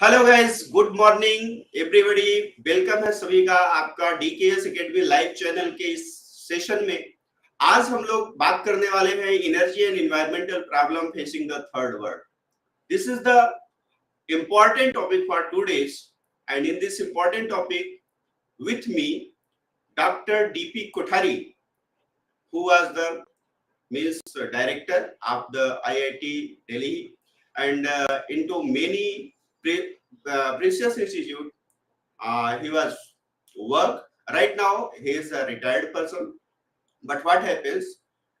Hello guys, good morning everybody. Welcome है सभी का आपका डीकेएस एकेडमी लाइव चैनल के इस सेशन में। आज हम लोग बात करने वाले हैं energy and environmental problem facing the third world. This is the important topic for today's, and in this important topic with me Dr. DP Kothari, who was the means director of the IIT Delhi and into many precious institute. He was work. Right now he is a retired person, but what happens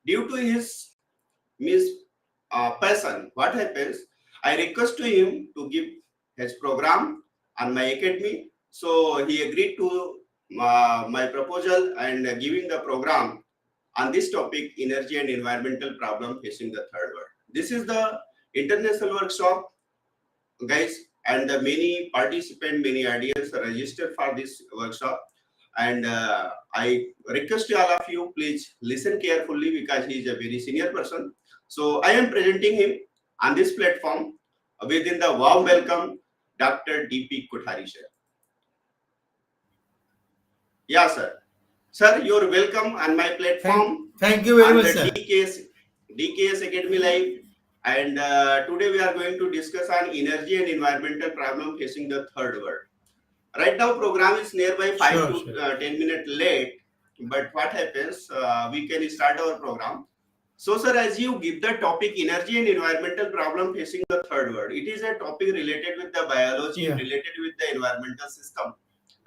due to his means person, what happens, I request to him to give his program on my academy. So he agreed to my proposal and giving the program on this topic, energy and environmental problem facing the third world. This is the international workshop, guys, and many participants, many audience are registered for this workshop. And I request all of you, please listen carefully because he is a very senior person. So I am presenting him on this platform within the warm welcome, Dr. DP Kothari sir. Yeah, sir. Sir, you're welcome on my platform. Thank you very much, sir. DKS Academy Live. And today we are going to discuss on energy and environmental problem facing the third world. Right now, program is nearby 5 to 10 minutes late. But what happens, we can start our program. So, sir, as you give the topic energy and environmental problem facing the third world, it is a topic related with the biology, related with the environmental system.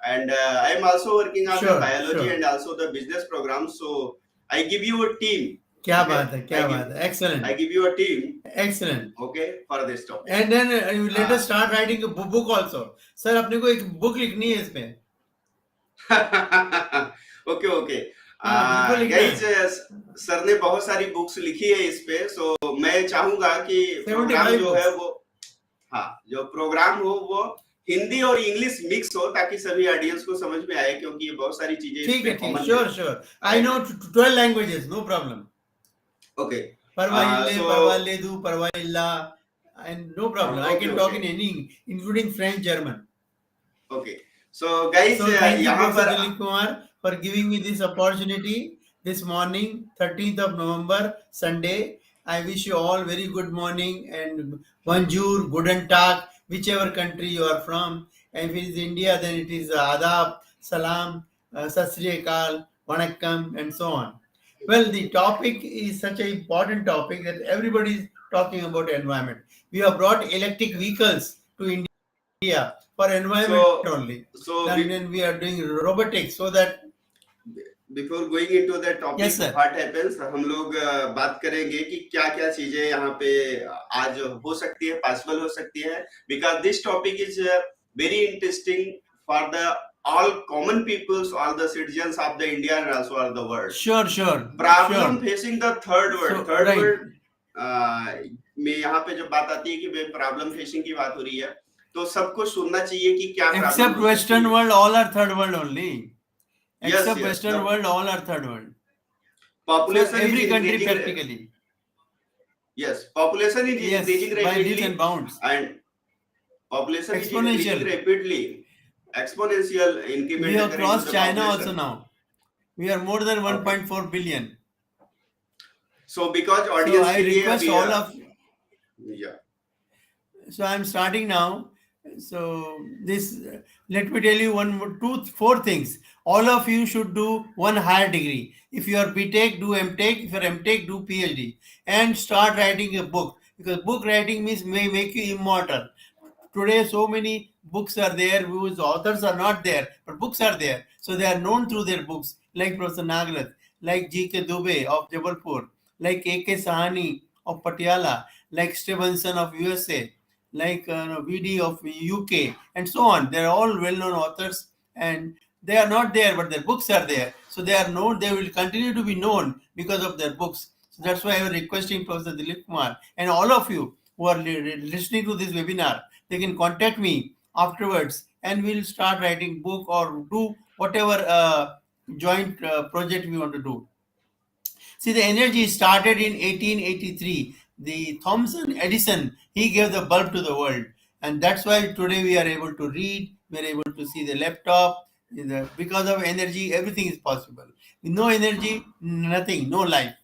And I am also working on the biology and also the business program. So I give you a team. क्या बात है, क्या बात है, excellent. I give you a team. Excellent. Okay, for this topic. And then you let us start writing a book also. Sir, अपने को एक book लिखनी है इसमें. Okay. गाइज, सर ने बहुत सारी बुक्स लिखी है इस पे. सो मैं चाहूंगा कि प्रोग्राम जो है वो जो प्रोग्राम हो वो हिंदी और इंग्लिश मिक्स हो ताकि सभी ऑडियंस को समझ में आए, क्योंकि ये बहुत सारी चीजें. ठीक है, sure. I know 12 languages, no problem. Okay. Parvaledu, Parvailla, and no problem. I can talk in any, including French, German. Okay. So guys, thank you, Prof. Dilip Kumar, for giving me this opportunity this morning, 13th of November, Sunday. I wish you all very good morning and bonjour, guten tag, whichever country you are from. And if it is India, then it is adab, salam, sat sri akal, vanakkam, and so on. Well, the topic is such an important topic that everybody is talking about environment. We have brought electric vehicles to India for environment only. And then we are doing robotics so that. Before going into the topic, yes, what happens, हम लोग बात करेंगे कि क्या क्या चीजें यहाँ पे आज हो सकती है, पॉसिबल हो सकती है, because this topic is very interesting for the all common peoples, all the citizens of the India and also of the world. Sure. Problem facing the third world. So, third world में यहाँ पे जब बात आती है कि problem facing की बात हो रही है, तो सबको सुनना चाहिए कि क्या. Except Western world, all are third world only. Except Western world, all are third world. Population so every country practically. Yes, population is increasing rapidly. By leaps and bounds. And population is increasing rapidly. Exponential increment. We have crossed China also now. We are more than 1.4 billion. So because audience, so I request all of. Yeah. So I am starting now. So this, let me tell you four things. All of you should do one higher degree. If you are BTech, do MTech. If you are MTech, do PhD. And start writing a book. Because book writing may make you immortal. Today, so many books are there whose authors are not there, but books are there. So they are known through their books, like Professor Nagarath, like G.K. Dubey of Jabalpur, like A.K. Sahani of Patiala, like Stevenson of USA, like V.D. of UK, and so on. They are all well-known authors, and they are not there, but their books are there. So they are known. They will continue to be known because of their books. So that's why I am requesting Professor Dilip Kumar and all of you who are listening to this webinar, they can contact me afterwards, and we'll start writing book or do whatever joint project we want to do. See, the energy started in 1883. The Thomson Edison, he gave the bulb to the world. And that's why today we are able to read, we are able to see the laptop. Because of energy, everything is possible. With no energy, nothing, no life.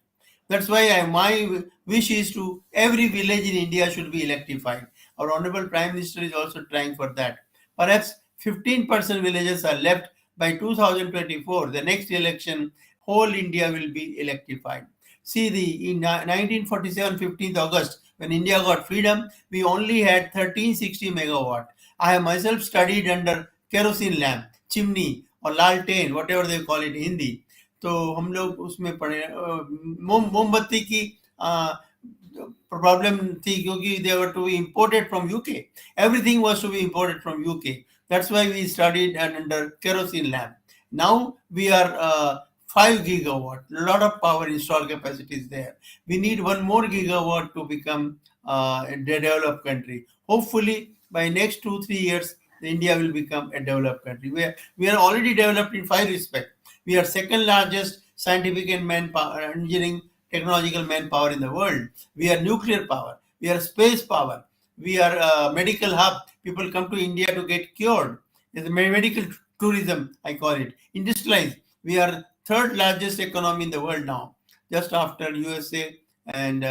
That's why my wish is to every village in India should be electrified. Our Honorable Prime Minister is also trying for that. Perhaps 15% villages are left by 2024. The next election, whole India will be electrified. See, in 1947, 15th August, when India got freedom, we only had 1360 megawatt. I have myself studied under kerosene lamp, chimney, or laltain, whatever they call it in Hindi. तो हम लोग उसमें पढ़े मोमबत्ती की problem थी क्योंकि they were to be imported from UK everything was to be imported from UK that's why we studied under kerosene lamp now we are 5 gigawatt lot of power installed capacity is there we need 1 more gigawatt to become a developed country hopefully by next 2-3 years India will become a developed country we are already developed in 5 respects. We are second largest scientific and manpower, engineering, technological manpower in the world. We are nuclear power. We are space power. We are a medical hub. People come to India to get cured. It's a medical tourism, I call it. Industrialized. We are third largest economy in the world now, just after USA and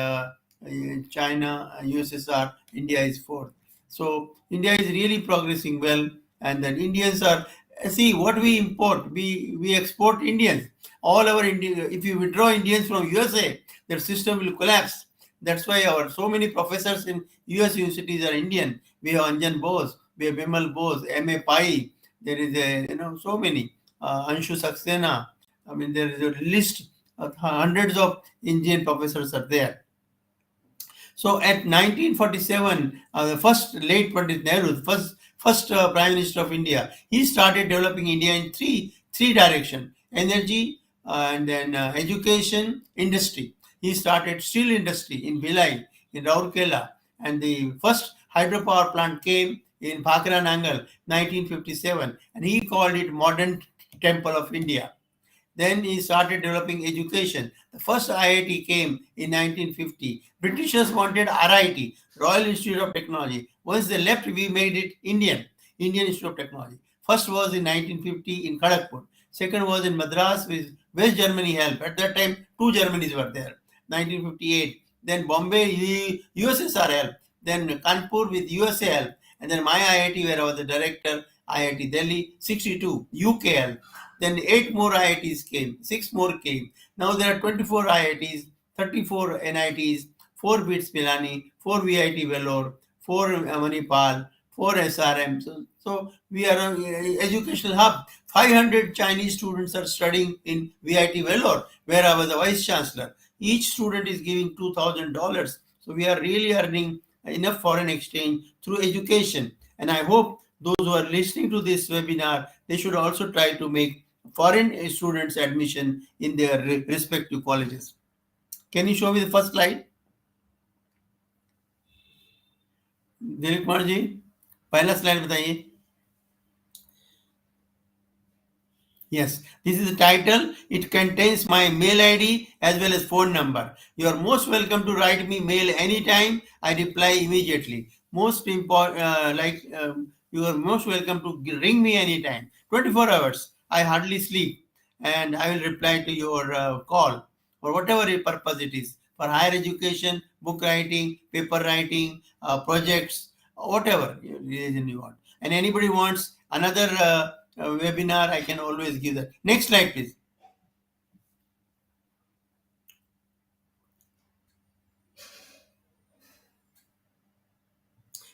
China, USSR. India is fourth. So India is really progressing well, and then Indians are see what we import. We export Indians. All our Indian. If you withdraw Indians from USA, their system will collapse. That's why our so many professors in US universities are Indian. We have Anjan Bose, we have Bimal Bose, M.A. Pai. There is so many Anshu Saxena. I mean there is a list of hundreds of Indian professors are there. So at 1947, the first late Pandit Nehru, first Prime Minister of India, he started developing India in three direction: energy, and then education, industry. He started steel industry in Bhilai, in Rourkela, and the first hydropower plant came in Bhakra Nangal, 1957, and he called it Modern Temple of India. Then he started developing education. The first IIT came in 1950. Britishers wanted RIT, Royal Institute of Technology. Once they left, we made it Indian Institute of Technology. First was in 1950 in Kharagpur. Second was in Madras with West Germany help. At that time, two Germanys were there. 1958. Then Bombay, USSR help. Then Kanpur with USA help. And then my IIT where I was the director, IIT Delhi, 62, UK help. Then 8 more IITs came, 6 more came. Now there are 24 IITs, 34 NITs, 4 BITS Pilani, 4 VIT Vellore, 4 Manipal, 4 SRM. So we are an educational hub. 500 Chinese students are studying in VIT Vellore, where I was the vice chancellor. Each student is giving $2,000. So we are really earning enough foreign exchange through education. And I hope those who are listening to this webinar, they should also try to make foreign students admission in their respective colleges. Can you show me the first slide? Dilip Kumar ji पहला slide बताइए. Yes, this is the title. It contains my mail ID as well as phone number. You are most welcome to write me mail anytime. I reply immediately. Most important, you are most welcome to ring me anytime. 24 hours. I hardly sleep, and I will reply to your call for whatever purpose it is. For higher education, book writing, paper writing, projects, whatever reason you want. And anybody wants another webinar, I can always give that. Next slide, please.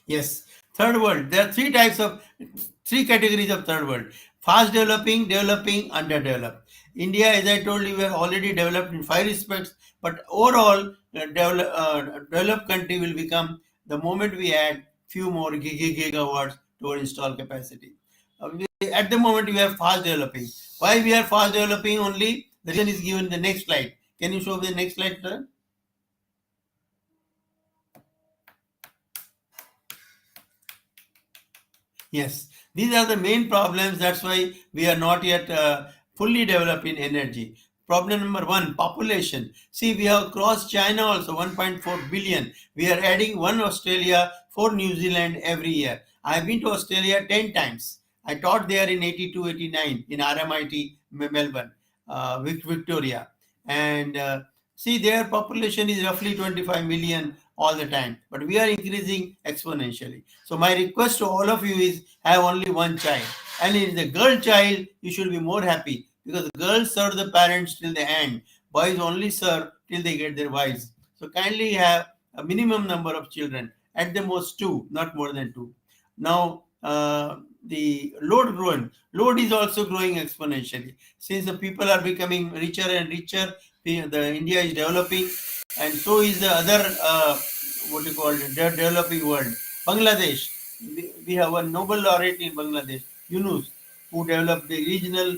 Yes, third world. There are three categories of third world: fast developing, developing, underdeveloped. India, as I told you, we have already developed in 5 respects, but overall, developed country will become the moment we add few more gigawatts to our installed capacity. At the moment, we are fast developing. Why we are fast developing only? The reason is given in the next slide. Can you show the next slide, sir? Yes, these are the main problems. That's why we are not yet fully developed in energy. Problem number one, population. See, we have crossed China also, 1.4 billion. We are adding one Australia, 4 New Zealand every year. I have been to Australia 10 times. I taught there in 82, 89 in RMIT, Melbourne, Victoria. And see, their population is roughly 25 million all the time, but we are increasing exponentially. So my request to all of you is have only one child. And if it's a girl child, you should be more happy because girls serve the parents till the end. Boys only serve till they get their wives. So kindly have a minimum number of children, at the most two, not more than two. Now, the load is also growing exponentially. Since the people are becoming richer and richer, the India is developing, and so is the other what you call it, the developing world. Bangladesh, we have a Nobel laureate in Bangladesh, Yunus, who developed the regional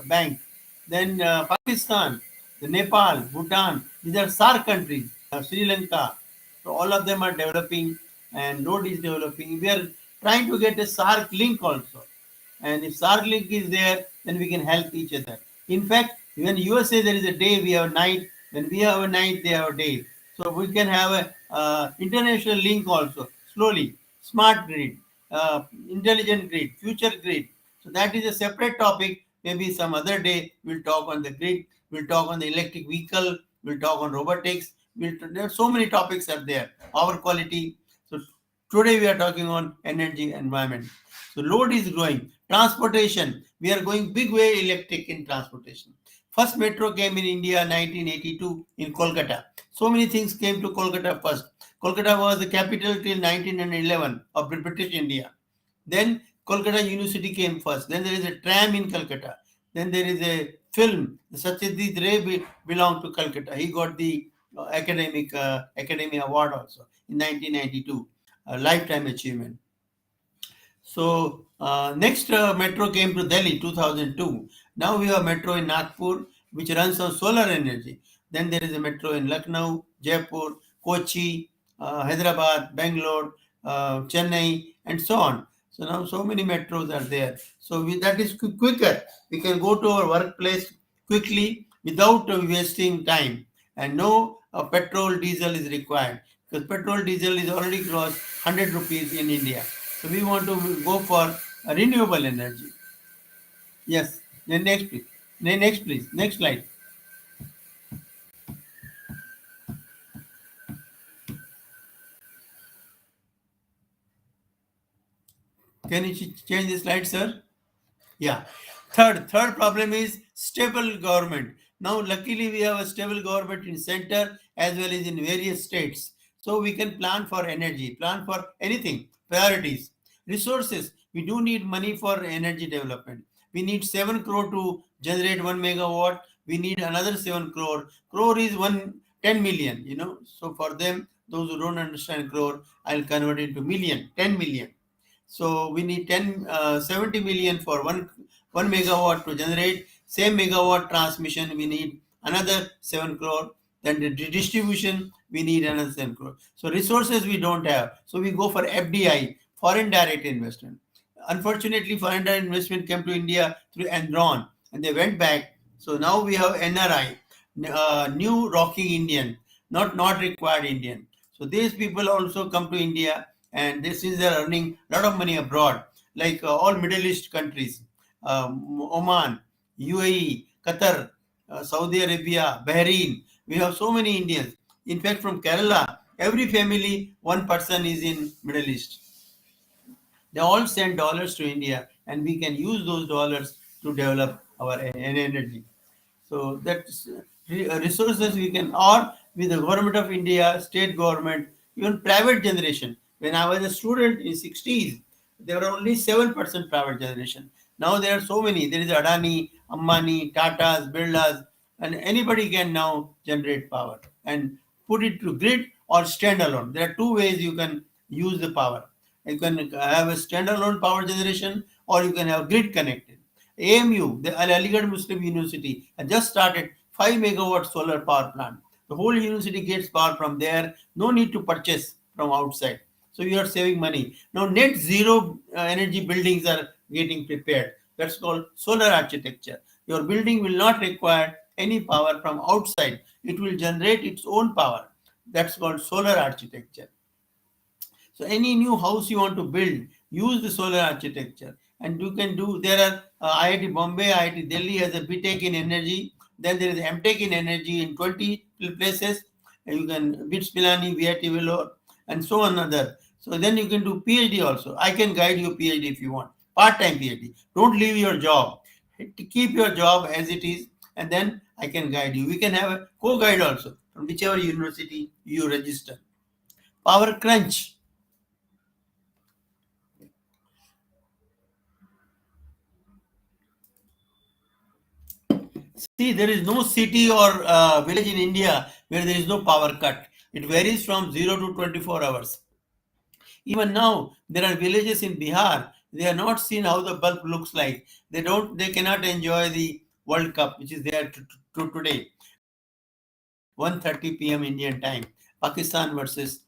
bank. Then Pakistan, the Nepal, Bhutan, these are SAARC countries, Sri Lanka. So all of them are developing and road is developing. We are trying to get a SAARC link also. And if SAARC link is there, then we can help each other. In fact, even USA there is a day, we have a night. When we have a night, they have a day. So we can have a international link also, slowly. Smart grid, intelligent grid, future grid. So that is a separate topic. Maybe some other day we'll talk on the grid, we'll talk on the electric vehicle, we'll talk on robotics. There are so many topics are there. Power quality. So today we are talking on energy environment. So load is growing. Transportation, we are going big way electric in transportation. First metro came in India 1982 in Kolkata. So many things came to Kolkata first. Kolkata was the capital till 1911 of British India. Then Kolkata University came first. Then there is a tram in Calcutta. Then there is a film. Satyajit Ray belonged to Calcutta. He got the Academy Award also in 1992, a lifetime achievement. So next metro came to Delhi 2002. Now we have metro in Nagpur which runs on solar energy. Then there is a metro in Lucknow, Jaipur, Kochi, Hyderabad, Bangalore, Chennai, and so on. So now so many metros are there. So that is quicker. We can go to our workplace quickly without wasting time. And no petrol, diesel is required because petrol, diesel is already crossed 100 rupees in India. So we want to go for a renewable energy. Yes. Then next, please. Next, please. Next slide. Can you change the slide, sir? Yeah. Third problem is stable government. Now, luckily, we have a stable government in center as well as in various states. So we can plan for energy, plan for anything, priorities, resources. We do need money for energy development. We need 7 crore to generate 1 megawatt. We need another 7 crore. Crore is 10 million, So for them, those who don't understand crore, I'll convert it into million, 10 million. So we need 70 million for one megawatt to generate. Same megawatt transmission, we need another 7 crore. Then the distribution, we need another 7 crore. So resources we don't have. So we go for FDI, foreign direct investment. Unfortunately, foreign direct investment came to India through Enron and they went back. So now we have NRI, new rocking Indian, not required Indian. So these people also come to India and since they are earning a lot of money abroad, like all Middle East countries, Oman, UAE, Qatar, Saudi Arabia, Bahrain, we have so many Indians. In fact, from Kerala, every family, one person is in Middle East. They all send dollars to India, and we can use those dollars to develop our energy. So that's resources we can, or with the government of India, state government, even private generation. When I was a student in 60s, there were only 7% private generation. Now there are so many. There is Adani, Ambani, Tatas, Birlas, and anybody can now generate power and put it to grid or standalone. There are two ways you can use the power. You can have a standalone power generation or you can have grid connected. AMU, the Aligarh Muslim University, has just started 5 megawatt solar power plant. The whole university gets power from there. No need to purchase from outside. So you are saving money. Now net zero energy buildings are getting prepared. That's called solar architecture. Your building will not require any power from outside. It will generate its own power. That's called solar architecture. So any new house you want to build, use the solar architecture. And you can do, there are IIT Bombay, IIT Delhi has a BTech in energy. Then there is MTech in energy in 20 places. And you can BITS Pilani, VIT Vellore, and so on other. So then you can do PhD also. I can guide you PhD if you want. Part-time PhD. Don't leave your job. Keep your job as it is, and then I can guide you. We can have a co-guide also from whichever university you register. Power crunch. See, there is no city or village in India where there is no power cut. It varies from 0 to 24 hours. Even now, there are villages in Bihar. They are not seen how the bulb looks like. They cannot enjoy the World Cup, which is there today. 1:30 p.m. Indian time. Pakistan versus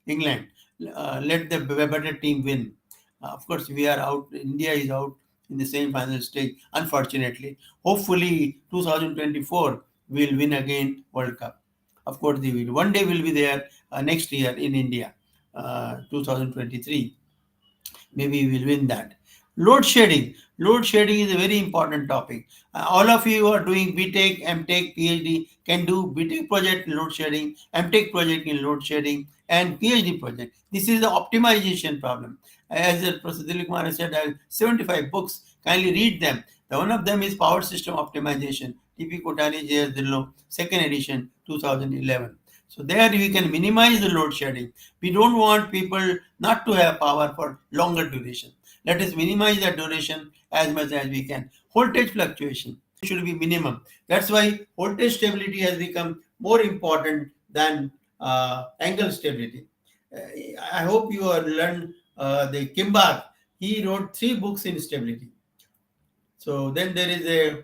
England. Let the better team win. Of course, we are out. India is out in the semi-final stage, unfortunately. Hopefully, 2024 will win again World Cup. Of course, they will. One day will be there next year in India, 2023. Maybe we will win that. Load shedding. Load shedding is a very important topic. All of you who are doing BTech, MTech, PhD can do BTech project in load shedding, MTech project in load shedding, and PhD project. This is the optimization problem. As Professor Dilip Kumar said, I have 75 books. Kindly read them. The one of them is Power System Optimization, TP Kothari, J.S. Dillo, second edition, 2011. So there we can minimize the load shedding. We don't want people not to have power for longer duration. Let us minimize that duration as much as we can. Voltage fluctuation should be minimum. That's why voltage stability has become more important than angle stability. I hope you have learned the Kimbar. He wrote 3 books in stability. So then there is a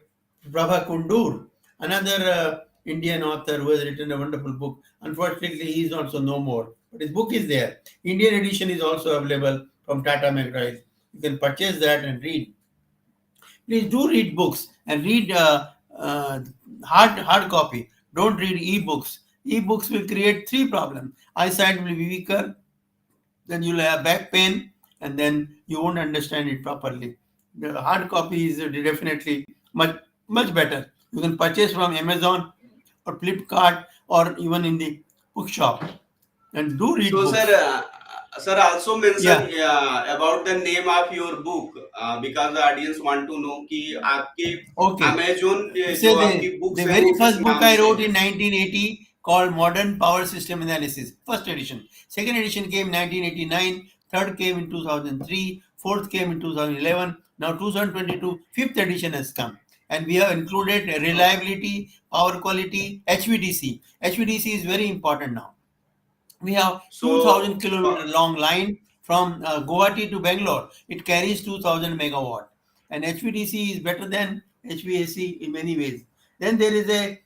Prabha Kundur, another Indian author who has written a wonderful book. Unfortunately, he is also no more, but his book is there. Indian edition is also available from Tata McGrath. You can purchase that and read. Please do read books and read hard copy. Don't read e-books. E-books will create 3 problems. Eyesight will be weaker, then you'll have back pain, and then you won't understand it properly. The hard copy is definitely much better. You can purchase from Amazon or Flipkart or even in the bookshop, and do read So, books. sir, also mention Yeah. about the name of your book because the audience want to know कि आपके Okay. Amazon So जो the आपकी books the है very वो किस first book नाम I से wrote है? in 1980 called Modern Power System Analysis, first edition. Second edition came 1989. Third came in 2003. Fourth came in 2011. Now 2022, fifth edition has come. And we have included reliability, power quality, HVDC. HVDC is very important now. We have So, 2,000 kilometer long line from Guwahati to Bangalore. It carries 2,000 megawatt, and HVDC is better than HVAC in many ways. Then there is a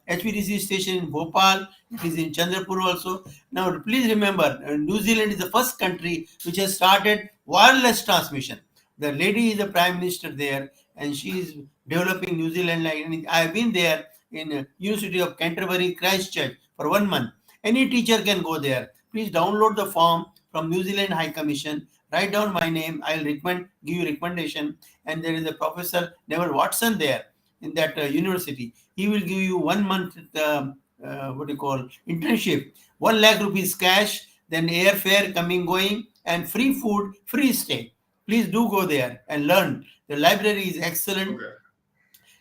HVDC station in Bhopal. It is in Chandrapur also. Now, please remember, New Zealand is the first country which has started wireless transmission. The lady is the prime minister there, and she is developing New Zealand. Like I have been there in University of Canterbury, Christchurch for 1 month. Any teacher can go there. Please download the form from New Zealand High Commission. Write down my name. I'll give you recommendation. And there is a Professor Neville Watson there in that university. He will give you 1 month what do you call internship. 1 lakh rupees cash, then airfare coming going, and free food, free stay. Please do go there and learn. The library is excellent, okay.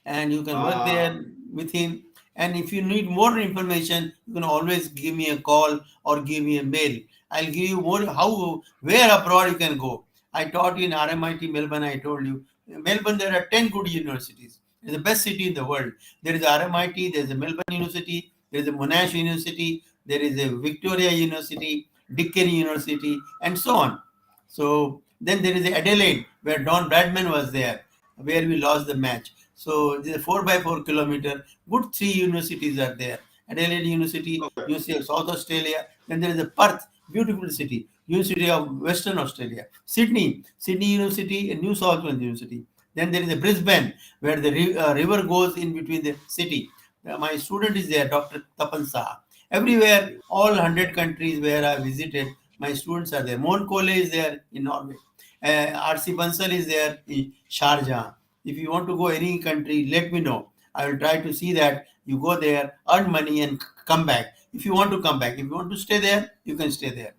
and you can work Uh, there with him. And if you need more information, you can always give me a call or give me a mail. I'll give you more where abroad you can go. I taught in RMIT Melbourne. I told you, Melbourne there are 10 good universities. It's the best city in the world. There is RMIT. There is a Melbourne University. There is a Monash University. There is a Victoria University, Dickeny University, and so on. So then there is Adelaide, where Don Bradman was there, where we lost the match. So the 4x4 kilometer, good 3 universities are there. Adelaide University, okay. University of South Australia. Then there is a Perth, beautiful city, University of Western Australia. Sydney University, and New South Wales University. Then there is a Brisbane, where the river goes in between the city. My student is there, Dr. Tapan Saha. Everywhere, all 100 countries where I visited, my students are there. Mon Kole is there in Norway. R.C. Bansal is there in Sharjah. If you want to go any country, let me know. I will try to see that you go there, earn money, and come back. If you want to come back, if you want to stay there, you can stay there.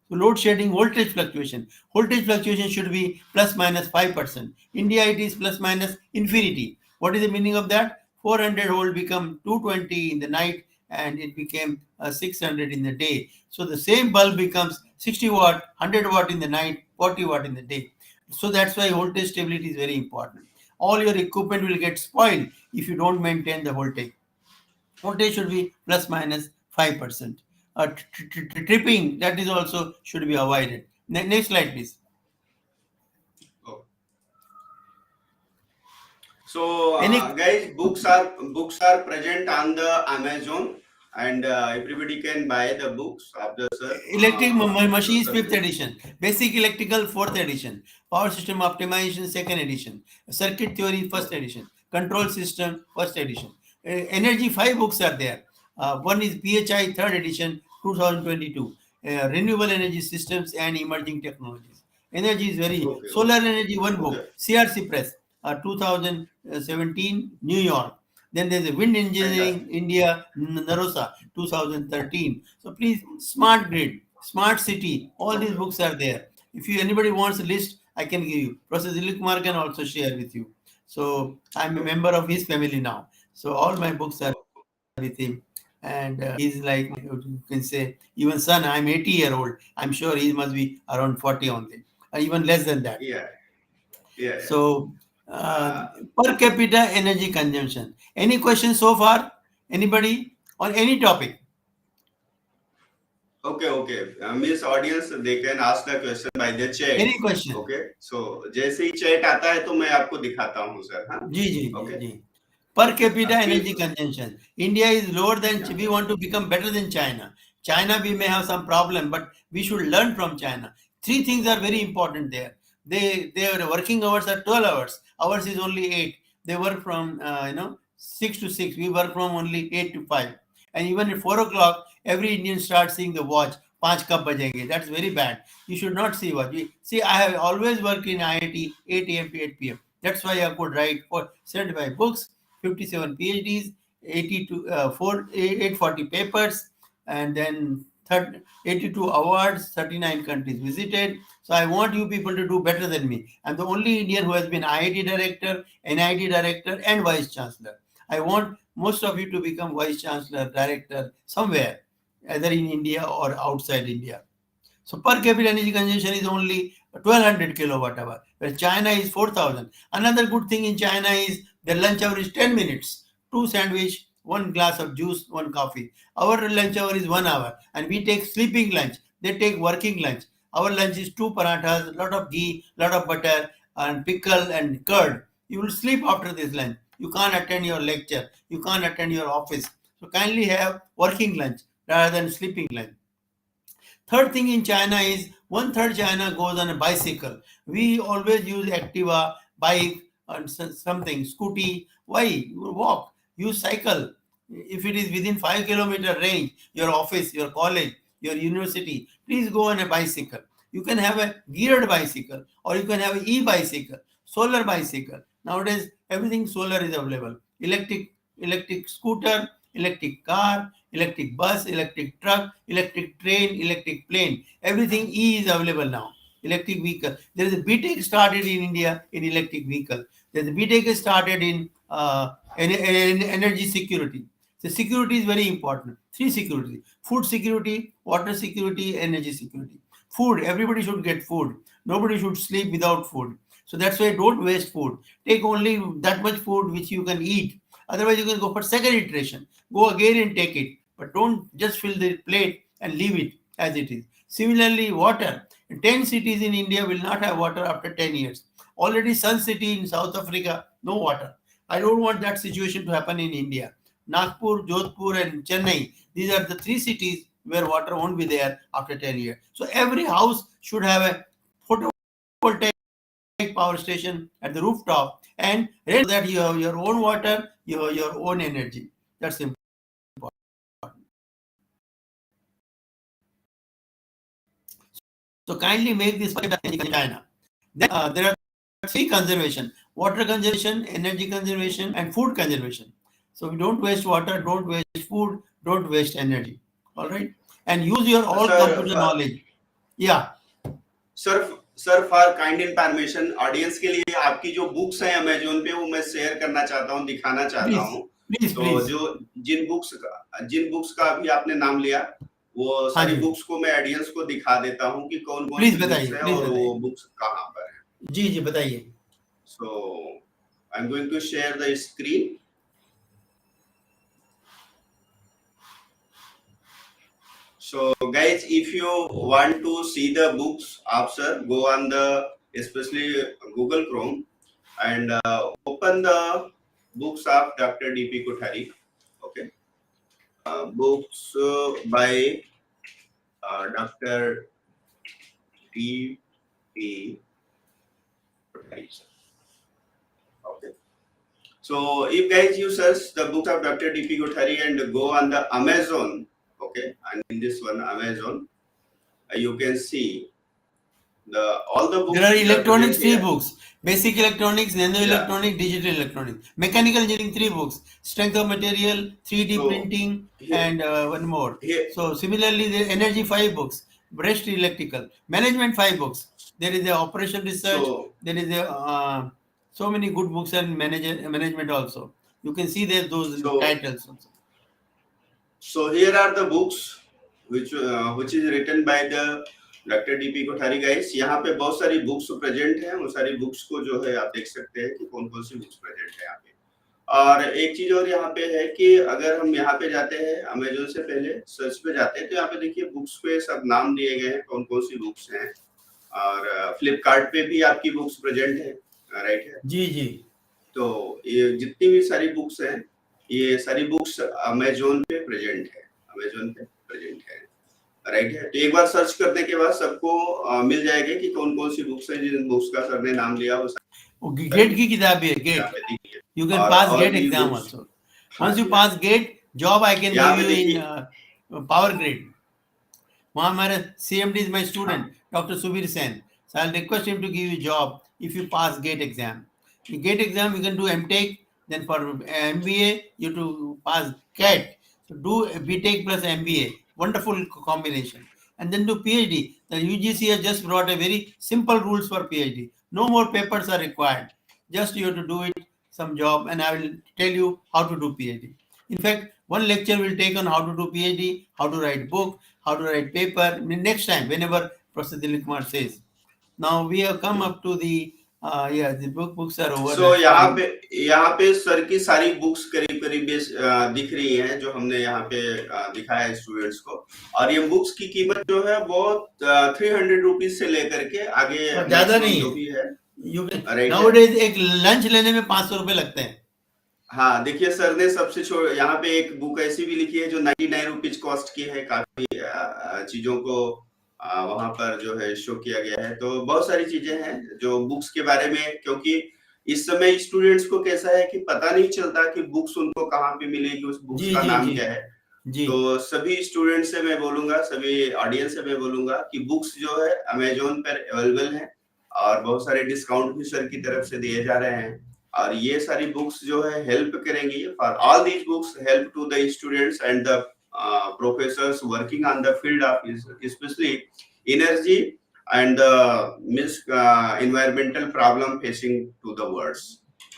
So load shedding, voltage fluctuation. Voltage fluctuation should be plus minus 5%. India, it is plus minus infinity. What is the meaning of that? 400 volt become 220 in the night, and it became 600 in the day. So the same bulb becomes 60 watt, 100 watt in the night, 40 watt in the day. So that's why voltage stability is very important. All your equipment will get spoiled if you don't maintain the voltage. Voltage should be plus minus 5%. Tripping, that is also should be avoided. Next slide, please. Oh. So, Any guys, books are present on the Amazon, and everybody can buy the books of the sir. electric machines, Dr. 5th edition. Basic electrical, 4th edition. Power system optimization, 2nd edition. Circuit theory, 1st edition. Control system, 1st edition. Energy, 5 books are there. One is PHI, 3rd edition, 2022. Renewable energy systems and emerging technologies. Energy is very Okay, solar energy, one book. okay, CRC Press, 2017, New York. Then there's a wind engineering, fantastic. India, Narosa, 2013. So please, smart grid, smart city, all these Okay, books are there. If you anybody wants a list, I can give you. Professor Dilip Kumar can also share with you. So I'm a okay. member of his family now. So all my books are Oh, with him. And he's like, you can say, even son, I'm 80-year-old. I'm sure he must be around 40 only, or even less than that. yeah, yeah, yeah. So, Uh, per capita energy consumption. Any questions so far? Anybody on any topic? okay, okay. Miss audience, they can ask the question by the chat. Any question? Okay. So, जैसे ही chat आता है तो मैं आपको दिखाता हूँ sir. हाँ. जी जी जी Okay. Ji. Per capita Feel. energy consumption. India is lower than, Yeah. we want to become better than China. China, we may have some problem, but we should learn from China. Three things are very important there. Their working hours are 12 hours. Ours is only 8. They work from 6 to 6. We work from only 8 to 5. And even at 4 o'clock, every Indian starts seeing the watch. 5 kab bajenge. That's very bad. You should not see watch. See, I have always worked in IIT 8 a.m. to 8 p.m. That's why I could write for 75 books, 57 PhDs, 82 840 papers, and then 82 awards, 39 countries visited. So I want you people to do better than me. I'm the only Indian who has been IIT director, NIT director, and vice chancellor. I want most of you to become vice chancellor, director somewhere, either in India or outside India. So per capita energy consumption is only 1200 kilowatt hour, where China is 4000. Another good thing in China is their lunch hour is 10 minutes, two sandwich, one glass of juice, one coffee. Our lunch hour is 1 hour, and we take sleeping lunch. They take working lunch. Our lunch is two parathas, lot of ghee, lot of butter, and pickle and curd. You will sleep after this lunch. You can't attend your lecture. You can't attend your office. So kindly have working lunch rather than sleeping lunch. Third thing in China is one third China goes on a bicycle. We always use Activa, bike, and something, scooty. Why? You walk, use cycle. If it is within 5 kilometer range, your office, your college, your university, please go on a bicycle. You can have a geared bicycle or you can have an e-bicycle, solar bicycle. Nowadays, everything solar is available. Electric scooter, electric car, electric bus, electric truck, electric train, electric plane. Everything E is available now. Electric vehicle. There is a BTEC started in India in electric vehicle. There's a BTEC started in energy security. So security is very important. Three security: food security, water security, energy security. Food. Everybody should get food. Nobody should sleep without food. So that's why don't waste food. Take only that much food which you can eat. Otherwise, you can go for second iteration. Go again and take it. But don't just fill the plate and leave it as it is. Similarly, water. 10 cities in India will not have water after 10 years. Already Sun City in South Africa, no water. I don't want that situation to happen in India. Nagpur, Jodhpur, and Chennai, these are the three cities where water won't be there after 10 years. So every house should have a photovoltaic power station at the rooftop and so that you have your own water, you have your own energy. That's important. So kindly make this in China. Then there are three conservation: water conservation, energy conservation, and food conservation. So we don't waste water, don't waste food, don't waste energy. All right, and use your all computer knowledge. Yeah. Sir for kind information audience के लिए आपकी जो books हैं Amazon पे वो मैं share करना चाहता हूँ, दिखाना चाहता हूँ। तो जो जिन बुक्स का अभी आपने नाम लिया वो सारी बुक्स को मैं ऑडियंस को दिखा देता हूँ कि कौन कौन सी बुक्स हैं और वो बुक्स कहाँ पर है। जी जी बताइए। So I am going to share the screen. So guys, if you want to see the books of sir, go on the especially Google Chrome and open the books of Dr. D.P. Kothari. Okay, books by Dr. D.P. Kothari. Okay, so if guys you search the books of Dr. D.P. Kothari and go on the Amazon. Okay, and in this one Amazon, you can see all the books. There are electronics 3 books: basic electronics, nano electronics, digital electronics, mechanical engineering 3 books, strength of material, 3D printing, and one more. So similarly, there energy 5 books, breast electrical, management 5 books. There is a operation research. There is a so many good books and management also. You can see there those titles also. So here are the books which is written by the doctor DP Kothari guys. यहाँ पे बहुत सारी books present हैं, वो सारी books को जो है आप देख सकते हैं कि कौन कौन सी बुक्स प्रेजेंट है यहाँ पे। और एक चीज और यहाँ पे है कि अगर हम यहाँ पे जाते हैं अमेजोन से पहले सर्च पे जाते हैं तो यहाँ पे देखिए बुक्स पे सब नाम दिए गए हैं कौन कौन सी बुक्स हैं। और फ्लिपकार्ट पे भी आपकी बुक्स प्रेजेंट है, राइट है जी जी। तो ये जितनी भी सारी बुक्स हैं ये सारी बुक्स अमेजोन पे प्रेजेंट है, अमेजोन पे प्रेजेंट है, राइट है। तो एक बार सर्च करने के बाद सबको मिल जाएगा कि कौन कौन सी बुक्स है। जिन बुक्स का सर ने नाम लिया वो गेट की किताब है। GATE you can pass GATE exam also. Once you pass GATE job I can give you in power grid. वहां हमारे CMD is my student doctor Subir Sen, so I'll request him to give you job if you pass gate exam. In gate exam you can do MTech, then for MBA you to pass GATE. So do BTech plus MBA, wonderful combination, and then do PhD. The UGC has just brought a very simple rules for PhD. No more papers are required. Just you have to do it some job, and I will tell you how to do PhD. In fact, one lecture will take on how to do PhD, how to write book, how to write paper. Next time, whenever Professor Dilip Kumar says. Now we have come up to the the books are over. So यहाँ पे sir की सारी books करीब करीब दिख रही हैं जो हमने यहाँ पे दिखाया है स्टूडेंट्स को। और ये बुक्स की कीमत जो है वो 300 रुपीज से लेकर के आगे ज्यादा नहीं जो भी है। Nowadays एक लंच लेने में 500 रुपए लगते हैं। हाँ देखिए सर ने सबसे यहाँ पे एक बुक ऐसी भी लिखी है जो 99 रुपीज कॉस्ट की है। काफी चीजों को वहां पर जो है शो किया गया है। तो बहुत सारी चीजें हैं जो बुक्स के बारे में, क्योंकि इस समय स्टूडेंट्स को कैसा है कि पता नहीं चलता कि बुक्स उनको कहाँ पे मिलेगी, उस बुक्स का नाम क्या है। तो सभी स्टूडेंट्स से मैं बोलूंगा, सभी ऑडियंस से मैं बोलूंगा कि बुक्स जो है अमेजोन पर अवेलेबल है और बहुत सारे डिस्काउंट भी सर की तरफ से दिए जा रहे हैं। और ये सारी बुक्स जो है हेल्प करेंगी। For all these books help to the students and the professors working on the field of especially energy and environmental problem facing to the world,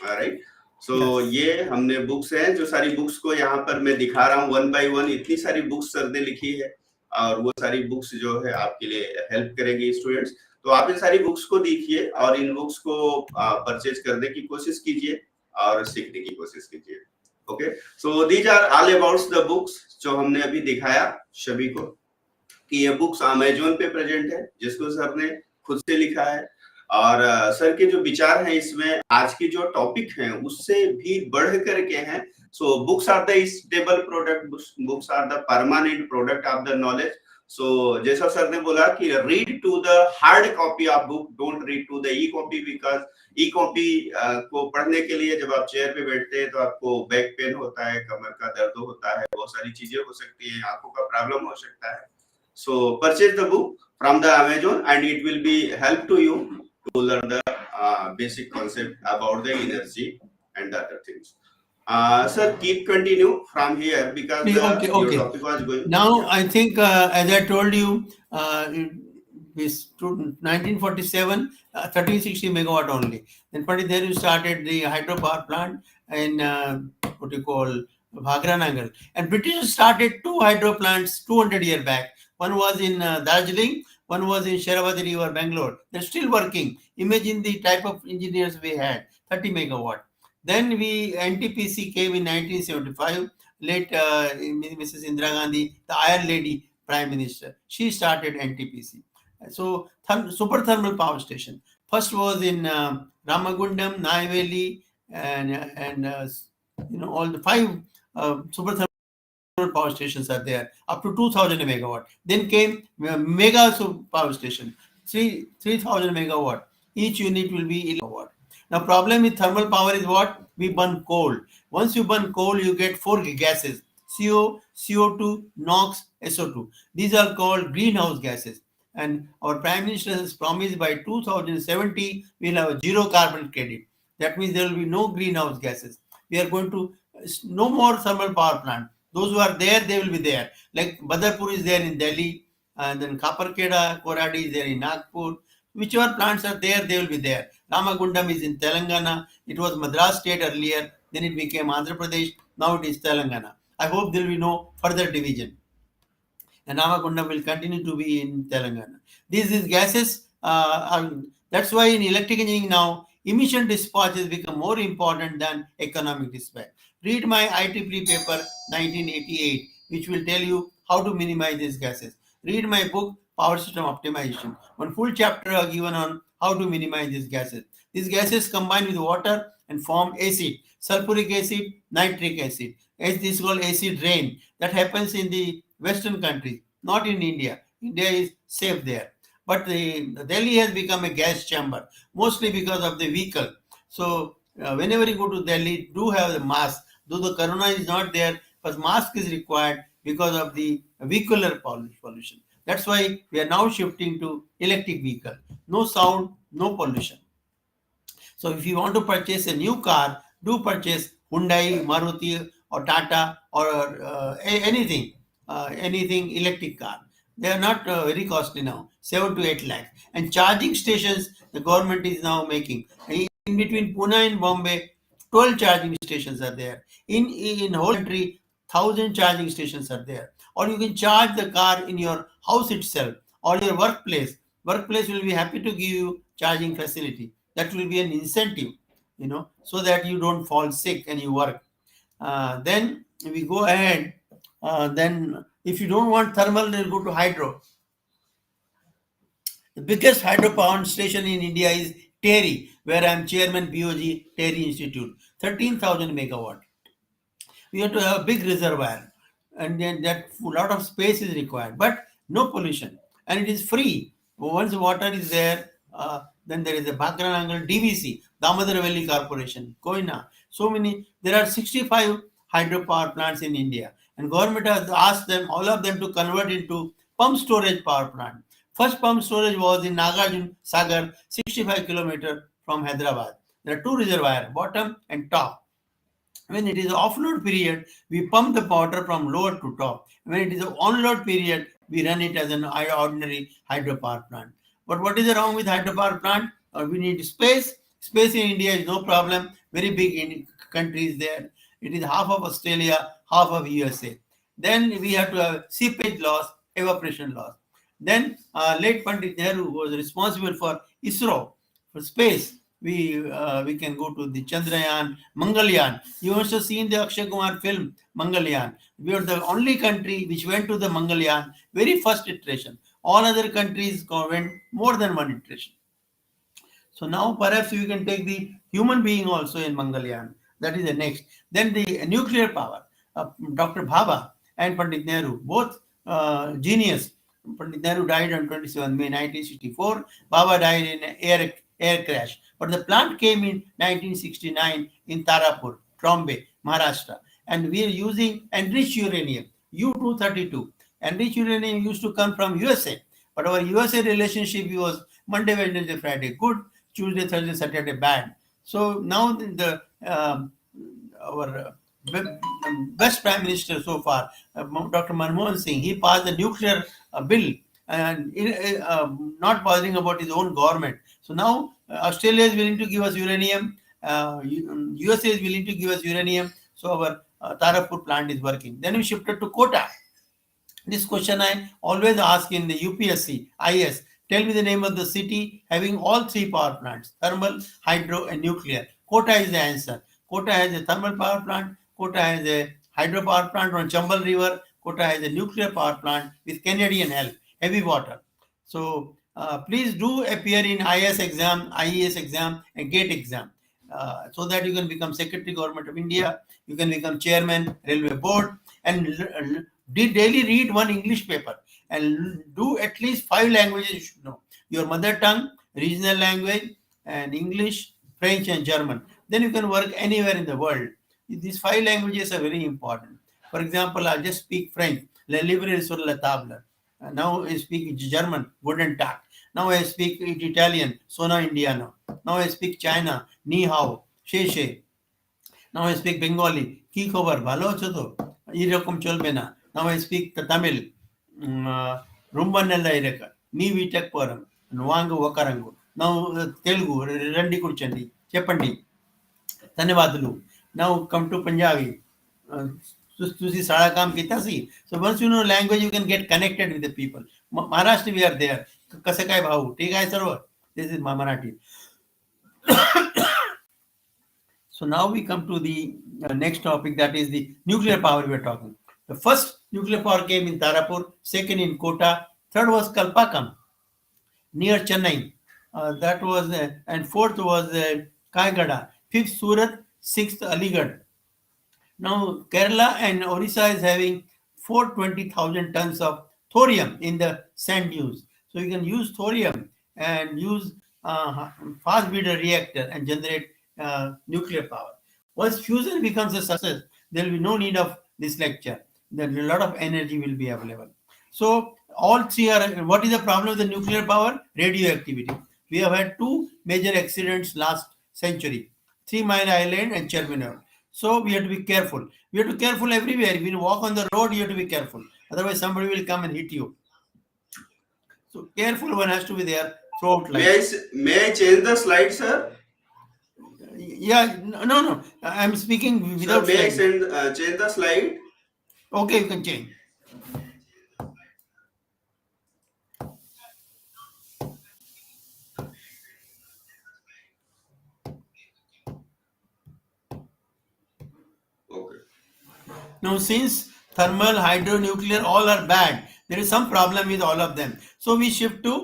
right? So ये हमने बुक्स हैं जो सारी बुक्स को यहाँ पर मैं दिखा रहा हूँ 1 by 1। इतनी सारी बुक्स सर ने लिखी है और वो सारी बुक्स जो है आपके लिए हेल्प करेंगी स्टूडेंट्स। तो आप इन सारी बुक्स को देखिए और इन बुक्स को परचेज करने की कोशिश कीजिए और सीखने की कोशिश कीजिए। Okay, so these are all about the books जो हमने अभी दिखाया सभी को कि ये बुक्स अमेजोन पे प्रेजेंट है जिसको सर ने खुद से लिखा है। और सर के जो विचार हैं इसमें आज की जो टॉपिक हैं उससे भी बढ़ करके हैं। So books are the stable product, books are the permanent product of the knowledge. So जैसा सर ने बोला कि read to the hard copy of book, don't read to the e copy, because e copy को पढ़ने के लिए जब आप चेयर पे बैठते हैं तो आपको बैक पेन होता है, कमर का दर्द होता है, बहुत सारी चीजें हो सकती हैं, आंखों का प्रॉब्लम हो सकता है. सो purchase the book from the Amazon and it will be help to you to learn the basic concept about the energy and the other things. Sir, keep continue from here because your topic was going. Now, I think, as I told you, this 1947, 1360 megawatt only. Then Pandit Nehru started the hydropower plant in what you call Bhagranangal. And British started 2 hydro plants 200 years back. One was in Darjeeling, one was in Sharavati River, Bangalore. They're still working. Imagine the type of engineers we had, 30 megawatt. Then NTPC came in 1975. Late Mrs. Indira Gandhi, the Iron Lady Prime Minister, she started NTPC. So super thermal power station. First was in Ramagundam, Nayveli, and all the 5 super thermal power stations are there, up to 2000 megawatt. Then came mega power station, 3000 megawatt. Each unit will be 11 megawatt. Now, problem with thermal power is what? We burn coal. Once you burn coal, you get 4 gases: CO, CO2, NOx, SO2. These are called greenhouse gases. And our Prime Minister has promised by 2070 we'll have a zero carbon credit. That means there will be no greenhouse gases. We are going to no more thermal power plant. Those who are there, they will be there. Like Badarpur is there in Delhi, and then Kaparkeda, Koradi is there in Nagpur. Whichever plants are there, they will be there. Ramagundam is in Telangana. It was Madras state earlier, then it became Andhra Pradesh. Now it is Telangana. I hope there will be no further division. And Ramagundam will continue to be in Telangana. These gases that's why in electric engineering now, emission dispatch has become more important than economic dispatch. Read my IEEE paper 1988, which will tell you how to minimize these gases. Read my book, Power System Optimization. One full chapter are given on how to minimize these gases. These gases combine with water and form acid, sulfuric acid, nitric acid. This is called acid rain. That happens in the Western countries, not in India. India is safe there. But Delhi has become a gas chamber, mostly because of the vehicle. So whenever you go to Delhi, do have the mask. Though the corona is not there, but mask is required because of the vehicular pollution. That's why we are now shifting to electric vehicle. No sound, no pollution. So if you want to purchase a new car, do purchase Hyundai, Maruti, or Tata, or anything electric car. They are not very costly now, 7 to 8 lakhs. And charging stations, the government is now making. In between Pune and Bombay, 12 charging stations are there. In whole country, 1,000 charging stations are there. Or you can charge the car in your house itself or your workplace. Workplace will be happy to give you charging facility. That will be an incentive, so that you don't fall sick and you work. Then we go ahead. Then if you don't want thermal, then go to hydro. The biggest hydropower station in India is Terry, where I am chairman BOG Terry Institute, 13,000 megawatt. We have to have a big reservoir, and then that lot of space is required, but no pollution, and it is free. Once water is there, then there is a Bhagranangal DVC, Damodar Valley Corporation, Koina. So many. There are 65 hydropower plants in India, and government has asked them, all of them, to convert into pump storage power plant. First pump storage was in Nagarjuna Sagar, 65 kilometers from Hyderabad. There are 2 reservoirs, bottom and top. When it is offload period, we pump the water from lower to top. When it is an onload period, we run it as an ordinary hydropower plant. But what is wrong with hydropower plant? We need space. Space in India is no problem. Very big in countries there. It is half of Australia, half of USA. Then we have to have seepage loss, evaporation loss. Then late Pandit Nehru was responsible for ISRO, for space. We can go to the Chandrayaan, Mangalyaan. You must have seen the Akshay Kumar film, Mangalyaan. We are the only country which went to the Mangalyaan, very first iteration. All other countries went more than one iteration. So now perhaps we can take the human being also in Mangalyaan. That is the next. Then the nuclear power. Dr. Bhabha and Pandit Nehru, both genius. Pandit Nehru died on 27 May 1964. Baba died in an air crash. But the plant came in 1969 in Tarapur, Trombay, Maharashtra. And we are using enriched uranium, U-232. Enriched uranium used to come from USA. But our USA relationship was Monday, Wednesday, Friday good, Tuesday, Thursday, Saturday bad. So now the our best prime minister so far, Dr. Manmohan Singh, he passed the nuclear bill and not bothering about his own government. So now Australia is willing to give us uranium, USA is willing to give us uranium. So our Tarapur plant is working. Then we shifted to Kota. This question I always ask in the UPSC, IS. Tell me the name of the city having all three power plants, thermal, hydro, and nuclear. Kota is the answer. Kota has a thermal power plant. Kota has a hydro power plant on Chambal River. Kota has a nuclear power plant with Canadian help, heavy water. So please do appear in IS exam, IES exam, and GATE exam. So that you can become Secretary Government of India, you can become Chairman Railway Board, and daily read one English paper and do at least 5 languages you should know. Your mother tongue, regional language, and English, French, and German. Then you can work anywhere in the world. These 5 languages are very important. For example, I just speak French, le livre sur la table. Now I speak German, Guten Tag. Now I speak Italian, Sona Indiano. Now I speak China, Ni Hao, She. Now I speak Bengali, কি খবর ভালো আছো তো এরকম চলবে না now I speak Tamil rumbanella ireka me వీటక్ పోరం వాంగ ఒకరంగు now Telugu రండి కూర్చోండి చెప్పండి ధన్యవాదాలు now come to Punjabi ਤੁਸੀਂ ਸਾਰਾ काम ਕੀਤਾ ਸੀ so once you know language you can get connected with the people Maharashtra we are there कसं काय भाऊ ठीक आहे सर्व this is Marathi. So now we come to the next topic, that is the nuclear power we are talking. The first nuclear power came in Tarapur, second in Kota, third was Kalpakam near Chennai. That was and fourth was Kaigada, fifth Surat, sixth Aligarh. Now Kerala and Orissa is having 420,000 tons of thorium in the sand dunes. So you can use thorium and use fast breeder reactor and generate nuclear power. Once fusion becomes a success, there will be no need of this lecture. Then a lot of energy will be available. So all three are. What is the problem with the nuclear power? Radioactivity. We have had 2 major accidents last century: 3 Mile Island and Chernobyl. So we have to be careful. We have to be careful everywhere. If you walk on the road, you have to be careful. Otherwise, somebody will come and hit you. So careful one has to be there throughout life. May I change the slide, sir? Yeah, no. I'm speaking without. Sir, may I change the slide? Okay, you can change. Okay. Now, since thermal, hydro, nuclear, all are bad, there is some problem with all of them. So we shift to,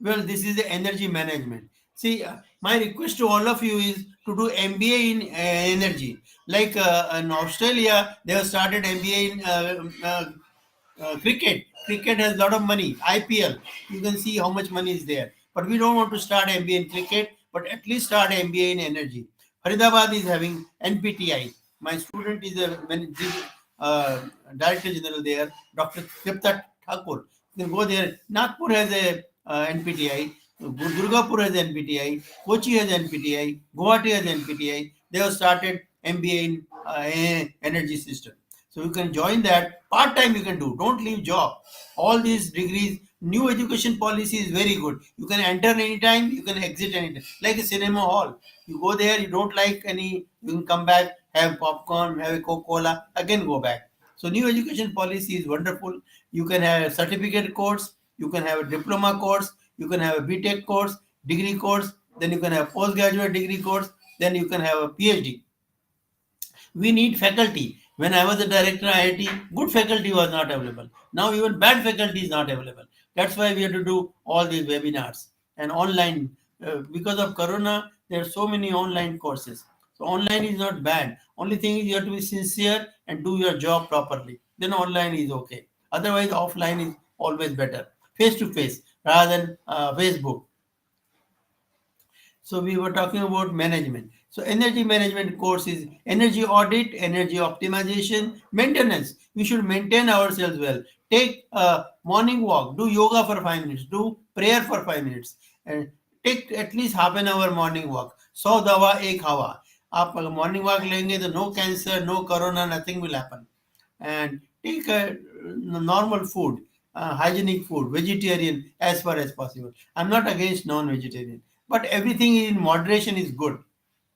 this is the energy management. See, my request to all of you is to do MBA in energy. Like in Australia, they have started MBA in cricket. Cricket has a lot of money. IPL, you can see how much money is there. But we don't want to start MBA in cricket, but at least start MBA in energy. Faridabad is having NPTI. My student is a Director General there, Dr. Tripta Thakur. You can go there. Nagpur has a NPTI. Durgapur has NPTI. Kochi has NPTI. Guwahati has NPTI. They have started MBA in energy system. So you can join that. Part-time you can do. Don't leave job. All these degrees, new education policy is very good. You can enter anytime, you can exit anytime. Like a cinema hall. You go there, you don't like any, you can come back, have popcorn, have a Coca-Cola, again go back. So new education policy is wonderful. You can have a certificate course, you can have a diploma course, you can have a BTech course, degree course, then you can have postgraduate degree course, then you can have a PhD. We need faculty. When I was the director of IIT, good faculty was not available. Now even bad faculty is not available. That's why we have to do all these webinars and online. Because of Corona, there are so many online courses. So online is not bad. Only thing is you have to be sincere and do your job properly. Then online is okay. Otherwise, offline is always better. Face to face rather than Facebook. So we were talking about management. So energy management course is energy audit, energy optimization, maintenance. We should maintain ourselves well. Take a morning walk, do yoga for 5 minutes, do prayer for 5 minutes, and take at least half an hour morning walk. 100 दवा एक हवा. आप अगर morning walk लेंगे तो no cancer, no corona, nothing will happen. And take a normal food, hygienic food, vegetarian as far as possible. I'm not against non-vegetarian, but everything in moderation is good,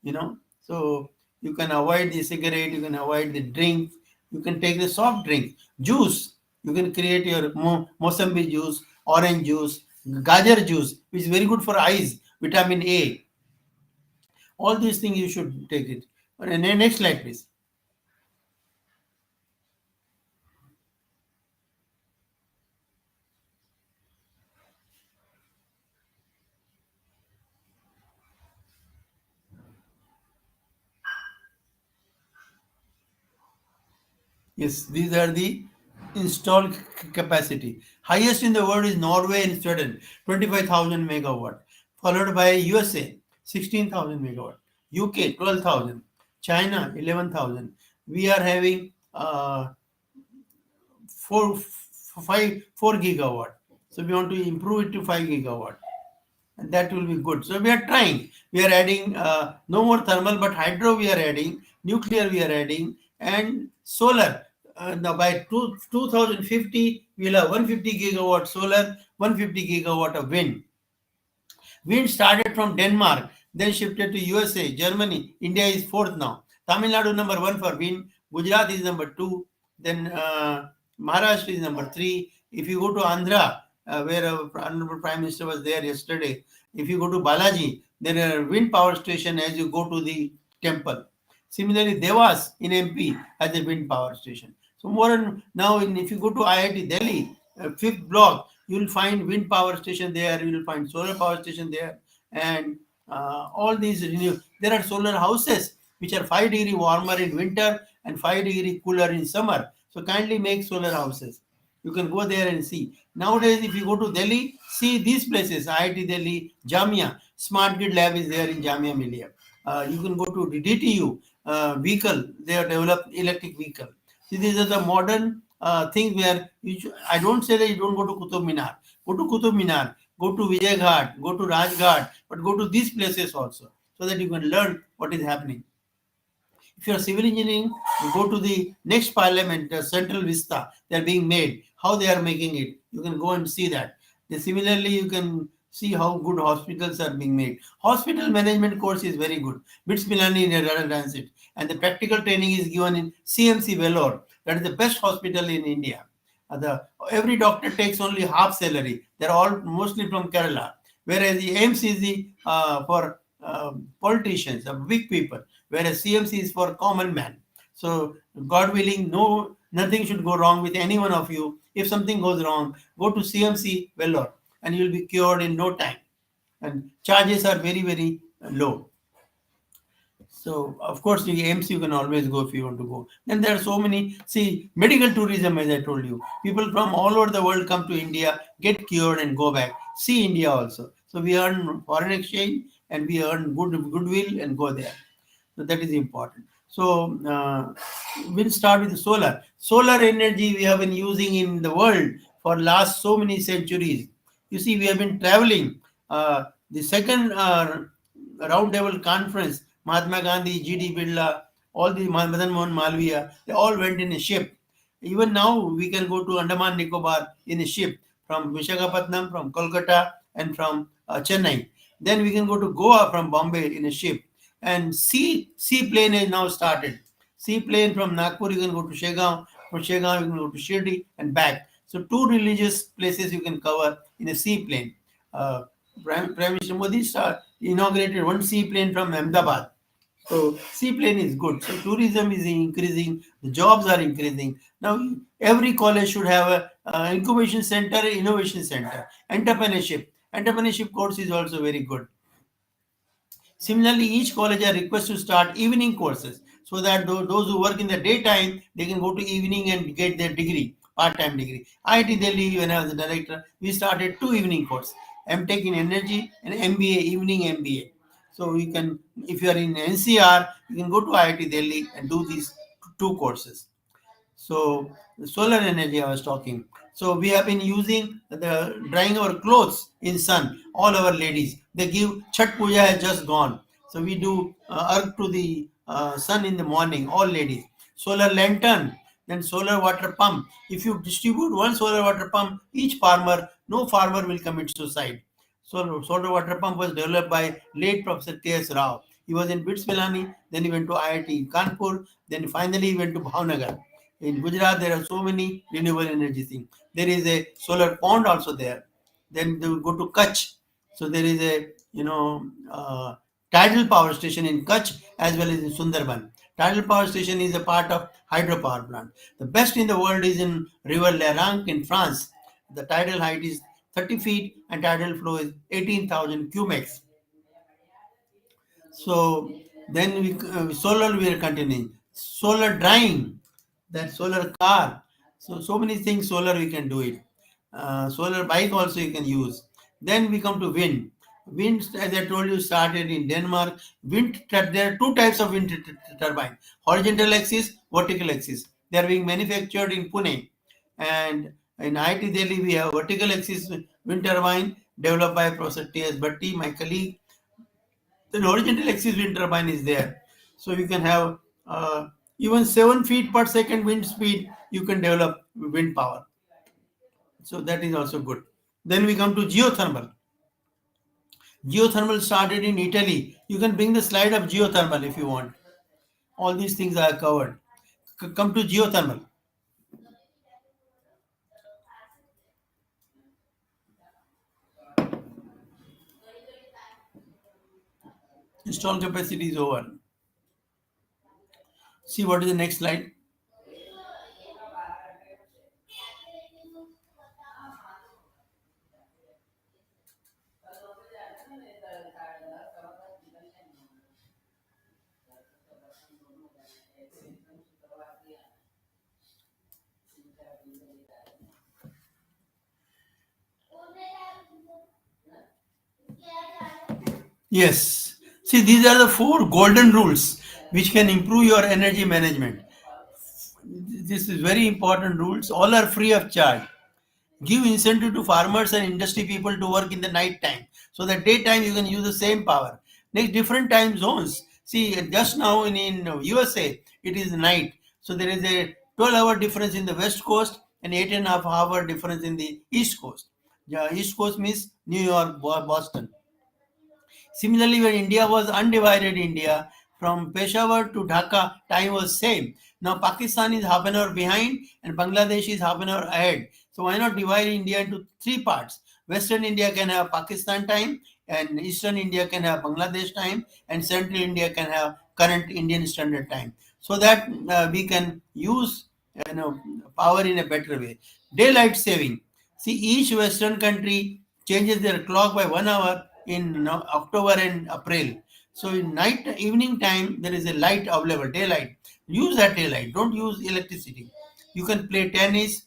you know. So you can avoid the cigarette, you can avoid the drink, you can take the soft drink, juice. You can create your Mosambi juice, orange juice, gajar juice, which is very good for eyes, vitamin A. All these things you should take it. And next slide, please. Yes, these are the installed capacity. Highest in the world is Norway and Sweden, 25,000 megawatt, followed by USA, 16,000 megawatt, UK, 12,000, China, 11,000. We are having 4 gigawatt. So we want to improve it to 5 gigawatt. And that will be good. So we are trying. We are adding no more thermal, but hydro we are adding, nuclear we are adding, and solar. Now by 2050, we will have 150 gigawatt solar, 150 gigawatt of wind. Wind started from Denmark, then shifted to USA, Germany. India is fourth now. Tamil Nadu number 1 for wind. Gujarat is number 2. Then Maharashtra is number 3. If you go to Andhra, where our Honorable Prime Minister was there yesterday, if you go to Balaji, there are wind power station as you go to the temple. Similarly, Devas in MP has a wind power station. So more and now, if you go to IIT Delhi, fifth block, you will find wind power station there. You will find solar power station there, and all these there are solar houses which are 5 degree warmer in winter and 5 degree cooler in summer. So kindly make solar houses. You can go there and see. Nowadays, if you go to Delhi, see these places: IIT Delhi, Jamia, Smart Grid Lab is there in Jamia Millia. You can go to the DTU vehicle. They have developed electric vehicle. See, these are the modern things where I don't say that you don't go to Qutub Minar. Go to Qutub Minar, go to Vijay Ghat, go to Raj Ghat, but go to these places also so that you can learn what is happening. If you are civil engineering, you go to the next parliament, Central Vista, they are being made, how they are making it. You can go and see that. Similarly, you can see how good hospitals are being made. Hospital management course is very good. BITS Milani runs it. And the practical training is given in CMC Vellore. That is the best hospital in India. Every doctor takes only half salary. They're all mostly from Kerala. Whereas the AIMS is for politicians, big people, whereas CMC is for common man. So God willing, nothing should go wrong with any one of you. If something goes wrong, go to CMC Vellore and you'll be cured in no time. And charges are very, very low. So, of course, the AIMS you can always go if you want to go. Then there are so many, see, medical tourism, as I told you. People from all over the world come to India, get cured and go back. See India also. So, we earn foreign exchange and we earn goodwill and go there. So, that is important. So, we'll start with the solar. Solar energy we have been using in the world for last so many centuries. You see, we have been traveling. The second roundtable conference, Mahatma Gandhi, G.D. Birla, all the Madan Mohan Malviya, they all went in a ship. Even now, we can go to Andaman Nicobar in a ship from Visakhapatnam, from Kolkata, and from Chennai. Then we can go to Goa from Bombay in a ship. And seaplane is now started. Seaplane from Nagpur, you can go to Shegaon. From Shegaon, you can go to Shirdi and back. So 2 religious places you can cover in a seaplane. Prime Minister Modi inaugurated 1 seaplane from Ahmedabad. So seaplane is good. So tourism is increasing. The jobs are increasing. Now every college should have a incubation center, innovation center, entrepreneurship. Entrepreneurship course is also very good. Similarly, each college are requested to start evening courses so that those who work in the daytime, they can go to evening and get their degree part-time degree. IIT Delhi, when I was the director, we started 2 evening course, MTech in energy and MBA, evening MBA. So you can, if you are in NCR, you can go to IIT Delhi and do these two courses. So the solar energy I was talking. So we have been using the drying our clothes in sun. All our ladies, they give Chhat Puja has just gone. So we do arg to the sun in the morning. All ladies. Solar lantern, then solar water pump. If you distribute one solar water pump, each farmer, no farmer will commit suicide. So solar water pump was developed by late Professor T.S. Rao. He was in BITS Pilani, then he went to IIT Kanpur, then finally he went to Bhavnagar. In Gujarat, there are so many renewable energy things. There is a solar pond also there. Then they will go to Kutch. So there is a tidal power station in Kutch as well as in Sundarban. Tidal power station is a part of hydropower plant. The best in the world is in River Lerang in France. The tidal height is 30 feet and tidal flow is 18,000 cumecs. So then solar we are continuing. Solar drying, that solar car. So many things solar we can do it. Solar bike also you can use. Then we come to wind. Wind, as I told you, started in Denmark. There are two types of wind turbine: horizontal axis, vertical axis. They are being manufactured in Pune, and in IIT Delhi we have vertical axis wind turbine developed by Professor T.S. Bhatti, my colleague. The horizontal axis wind turbine is there. So you can have even 7 feet per second wind speed, you can develop wind power. So that is also good. Then we come to geothermal. Geothermal started in Italy. You can bring the slide of geothermal if you want. All these things are covered. Come to geothermal. Install capacity is over. See what is the next slide. Yes. See, these are the 4 golden rules which can improve your energy management. This is very important rules. All are free of charge. Give incentive to farmers and industry people to work in the night time, so that daytime you can use the same power. Next, different time zones. See, just now in USA it is night, so there is a 12-hour difference in the west coast and 8.5 hour difference in the east coast. Yeah, east coast means New York, Boston. Similarly, when India was undivided India, from Peshawar to Dhaka, time was same. Now Pakistan is half an hour behind and Bangladesh is half an hour ahead. So why not divide India into 3 parts? Western India can have Pakistan time, and Eastern India can have Bangladesh time, and Central India can have current Indian Standard Time. So that we can use power in a better way. Daylight saving. See, each Western country changes their clock by 1 hour in October and April. So in evening time, there is a light available, daylight. Use that daylight. Don't use electricity. You can play tennis,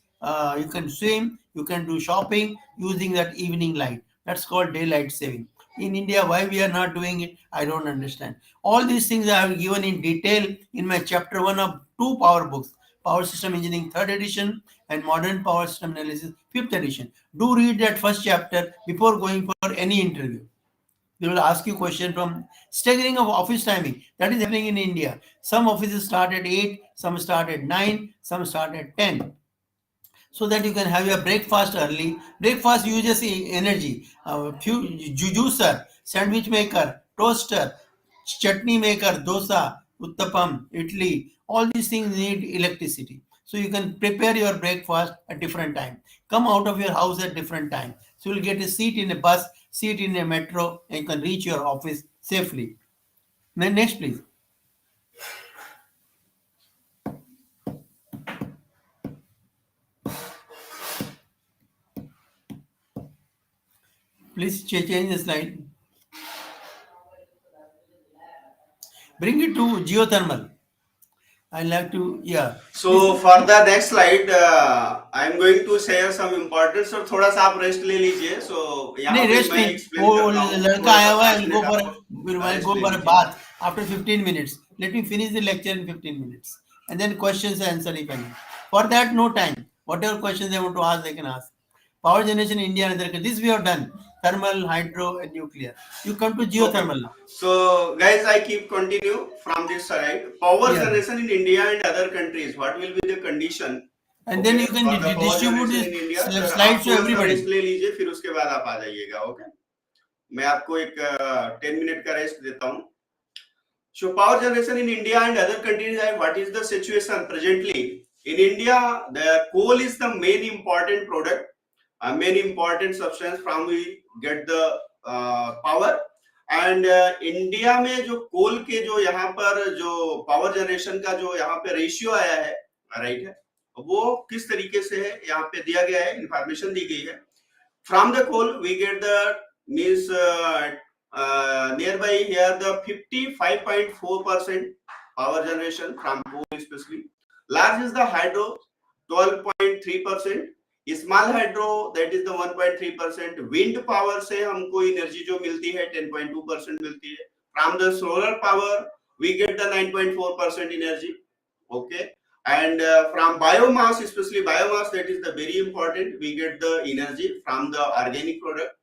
you can swim, you can do shopping using that evening light. That's called daylight saving. In India, why we are not doing it, I don't understand. All these things I have given in detail in my chapter 1 of 2 power books: Power System Engineering 3rd edition and Modern Power System Analysis 5th edition. Do read that first chapter before going for any interview. They will ask you question from staggering of office timing. That is happening in India. Some offices start at 8, some start at 9, some start at 10, so that you can have your breakfast early. Breakfast uses energy. Juicer, sandwich maker, toaster, chutney maker, dosa, uttapam, idli. All these things need electricity. So you can prepare your breakfast at different time. Come out of your house at different time. So you'll get a seat in a bus, seat in a metro, and you can reach your office safely. Next, please. Please change the slide. Bring it to geothermal. I like to, yeah. So for the next slide, I am going to share some importance और थोड़ा सा आप rest ले लीजिए. So यहाँ नहीं पे rest मैं नहीं, एक्सप्लेन वो करता हूँ, लड़का थोड़ा आया सा हुआ है, 5 मिनट आप I'll रेस्ट go ले for a लीजिए. bath after 15 minutes. Let me finish the lecture in 15 minutes. And then questions and answer if any. For that, no time. Whatever questions they want to ask, they can ask. Power generation in India and other countries. This we have done. Thermal, hydro, and nuclear. You come to Okay. geothermal now. So guys, I keep continue from this side. Power Yeah. generation in India and other countries. What will be the condition? And then Okay, you can for the power distribute generation in India. the sir आप slides to थोड़ा सा everybody. Rest ले लीजिए, फिर उसके बाद आप आ जाइएगा. ओके, मैं आपको एक 10 मिनट का रेस्ट देता हूँ. So power generation in India and other countries, what is the situation presently? In India, the coal is the main important product, a main important substance from we get the power. And India में जो कोल के जो यहाँ पर जो power generation का जो यहाँ पे रेशियो आया है, राइट है, वो किस तरीके से है यहाँ पे दिया गया है, इंफॉर्मेशन दी गई है. From the coal we get the means nearby here the 55.4% power generation from coal especially. Large is the hydro 12.3%. Small hydro that is the 1.3%. Wind power से हमको एनर्जी जो मिलती है 10.2% मिलती है. From the solar power we get the 9.4% energy. Okay. And from biomass, especially biomass, that is the very important, we get the energy from the organic product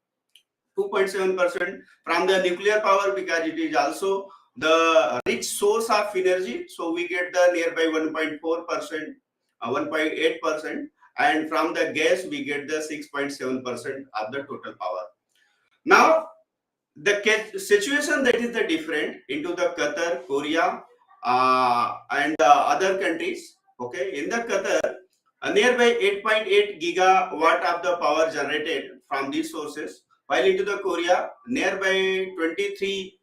2.7%. From the nuclear power, because it is also the rich source of energy, so we get the nearby 1.4%, 1.8%. And from the gas we get the 6.7% of the total power. Now the situation that is the different into the Qatar, Korea, and other countries. Okay, in the Qatar, nearby 8.8 gigawatt of the power generated from these sources, while into the Korea, nearby 23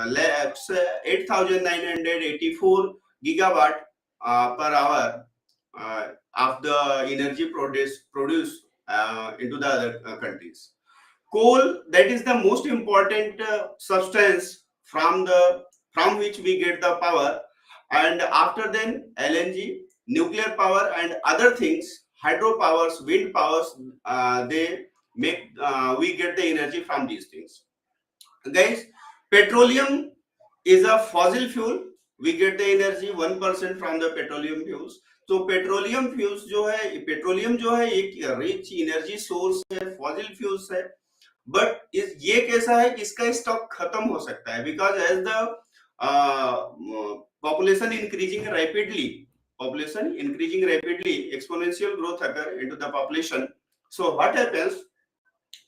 labs, 8,984 gigawatt per hour of the energy produced into the other countries. Coal, that is the most important substance from which we get the power, and after then LNG, nuclear power, and other things, hydro powers, wind powers, they make we get the energy from these things. Guys, petroleum is a fossil fuel. We get the energy 1% from the petroleum fuels. तो petroleum fuels जो है, petroleum जो है एक rich energy source है, fossil fuels है. But ये कैसा है कि इसका स्टॉक खत्म हो सकता है, because as the population increasing rapidly exponential growth occur into the population. So what happens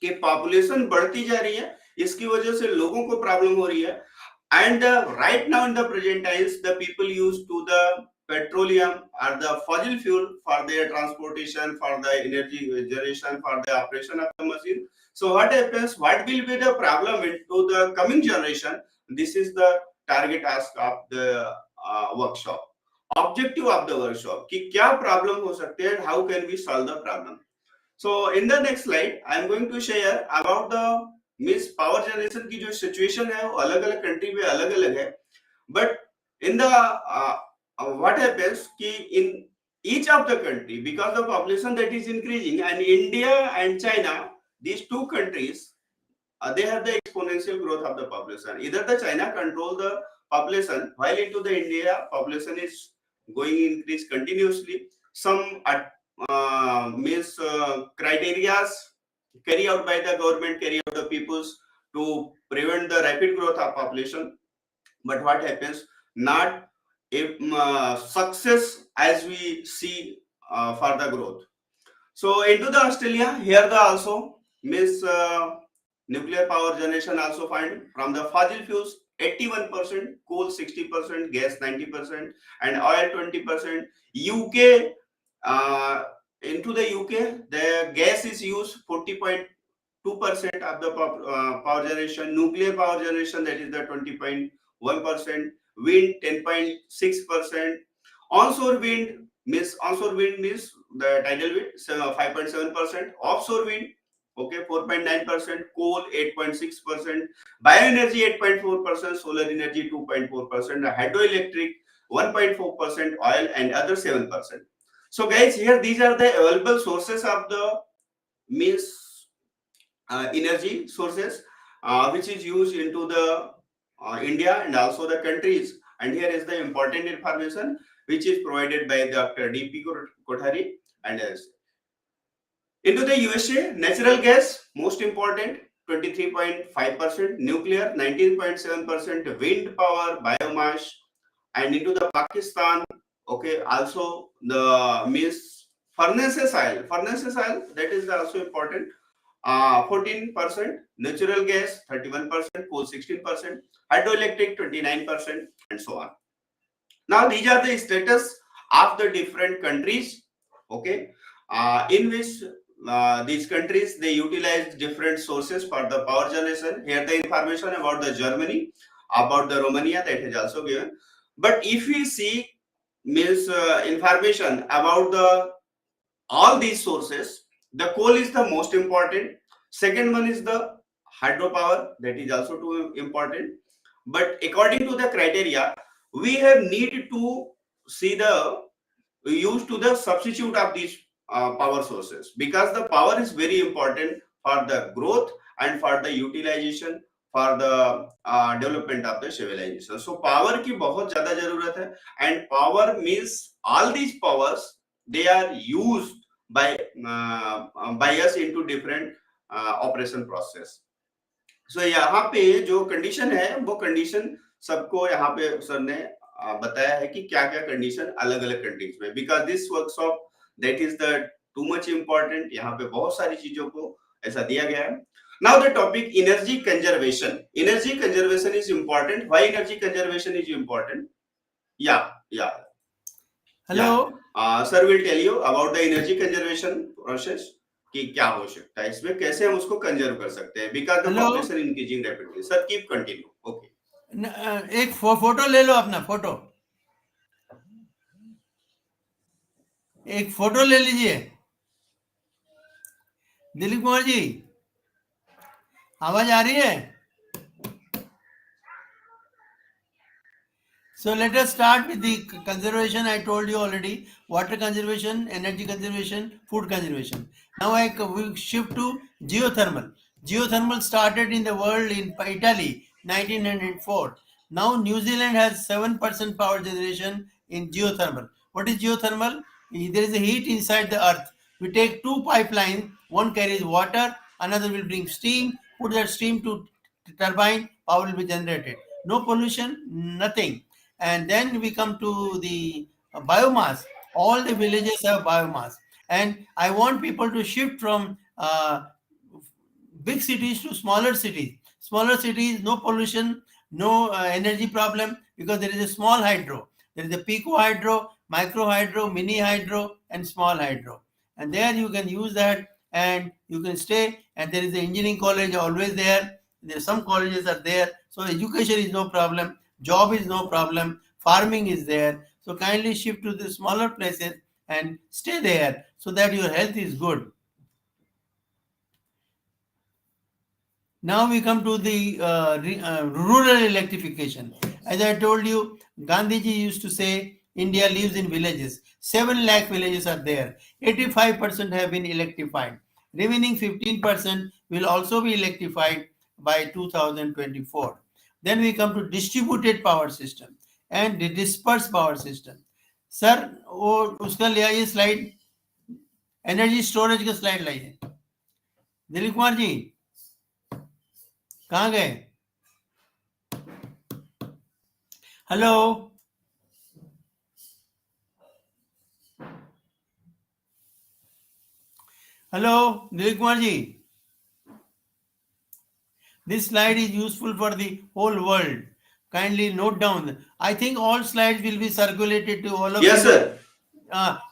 कि पॉपुलेशन बढ़ती जा रही है, इसकी वजह से लोगों को प्रॉब्लम हो रही है. And right now in the present times, the people use to the petroleum or the fossil fuel for their transportation, for the energy generation, for the operation of the machine. So what happens? What will be the problem into the coming generation? This is the target ask of the workshop. Objective of the workshop कि क्या problem हो सकते हैं? How can we solve the problem? So in the next slide, I am going to share about the means power generation की जो situation है वो अलग अलग कंट्री में अलग अलग है. But in the what happens कि इन each of the country, because the population that is increasing, and India and China, these two countries, they have the exponential growth of the population. Either the China control the population, while into the India population is going increase continuously. Some means criterias carry out by the government, carry out the peoples to prevent the rapid growth of population. But what happens? Not if success as we see for the growth. So into the Australia, here the also means nuclear power generation also find from the fossil fuels 81%, coal 60%, gas 90%, and oil 20%. UK, into the UK, the gas is used 40.2% of the power generation. Nuclear power generation, that is the 20.1%. Wind 10.6%. Onshore wind means the tidal wind 5.7%. Offshore wind, okay, 4.9%. Coal 8.6%. Bioenergy 8.4%. Solar energy 2.4%. Hydroelectric 1.4% oil, and other 7%. So guys, here these are the available sources of the means energy sources which is used into the India and also the countries. And here is the important information which is provided by Dr. D.P. Kothari and others. Into the USA, natural gas, most important, 23.5%, nuclear, 19.7%, wind power, biomass, and into the Pakistan, okay, also the means furnaces oil, that is also important, 14%, natural gas, 31%, coal, 16%, hydroelectric, 29%, and so on. Now, these are the status of the different countries, okay, in which these countries they utilize different sources for the power generation. Here, the information about the Germany, about the Romania, that is also given. But if we see means information about the all these sources, the coal is the most important. Second one is the hydropower, that is also too important. But according to the criteria, we have need to see the use to the substitute of these power sources, because the power is very important for the growth and for the utilization for the development of the civilization. So power की बहुत ज़्यादा ज़रूरत है, and power means all these powers they are used by us into different operation process. So यहाँ पे जो condition है वो कंडीशन सबको यहाँ पे सर ने बताया है कि क्या क्या कंडीशन अलग अलग कंट्रीज में, because this workshop that is the too much important, यहाँ पे बहुत सारी चीजों को ऐसा दिया गया है. Now the topic energy conservation. Energy conservation is important. Why energy conservation is important? या hello sir will tell you about the energy conservation process कि क्या हो सकता है इसमें, कैसे हम उसको कंजर्व कर सकते हैं, because the population increasing rapidly. Sir keep continue. Okay, एक फोटो ले लो अपना, फोटो एक फोटो ले लीजिए. दिलीप कुमार जी, आवाज आ रही है? So let us start with the conservation. I told you already, water conservation, energy conservation, food conservation. Now I will shift to geothermal. Geothermal started in the world in Italy, 1904. Now New Zealand has 7% power generation in geothermal. What is geothermal? There is a heat inside the earth. We take two pipelines, one carries water, another will bring steam, put that steam to turbine, power will be generated. No pollution, nothing. And then we come to the biomass. All the villages have biomass. And I want people to shift from big cities to smaller cities. Smaller cities, no pollution, no energy problem, because there is a small hydro. There is a pico hydro, micro hydro, mini hydro, and small hydro. And there you can use that and you can stay. And there is the engineering college always there. There some colleges are there. So education is no problem. Job is no problem. Farming is there. So kindly shift to the smaller places and stay there so that your health is good. Now we come to the rural electrification. As I told you, Gandhiji used to say, India lives in villages. 7 lakh villages are there. 85% have been electrified. Remaining 15% will also be electrified by 2024. Then we come to distributed power system and the dispersed power system. Sir, वो उसका ले आइए slide, energy storage का slide लाइए. दिलीप कुमार जी कहाँ गए? Hello, hello, Dilip Kumar ji. This slide is useful for the whole world. Kindly note down. I think all slides will be circulated to all of you. Yes, sir.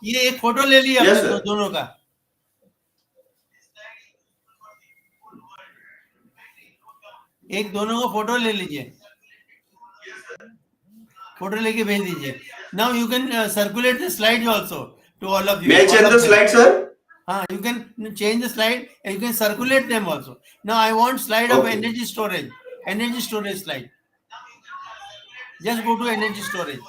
ये एक photo ले लिया Yes, अपने sir. दोनों का. एक दोनों का फोटो ले लीजिए. फोटो लेके भेज दीजिए. Now you can circulate the slides also to all of you. May I change the slide, sir? You can change the slide and you can circulate them also. Now I want slide of Okay. energy storage. Energy storage slide. Just go to energy storage.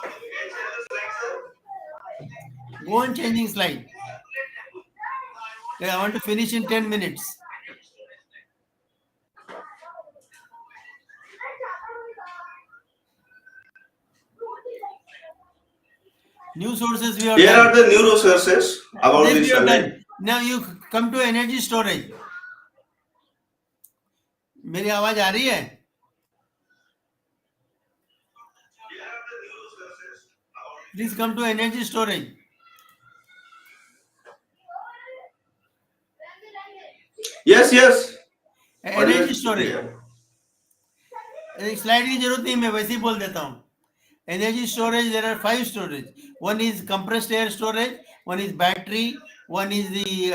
Go on changing slide. Okay, I want to finish in 10 minutes. New sources we have Here done. are the new resources about This this we have sunlight. done. Now you come to energy storage. मेरी आवाज आ रही है? Please come to energy storage. Yes, yes. Energy Always storage. clear. Slide की जरूरत नहीं, मैं वैसे ही बोल देता हूँ. Energy storage, there are 5 storage. One is compressed air storage, one is battery, one is the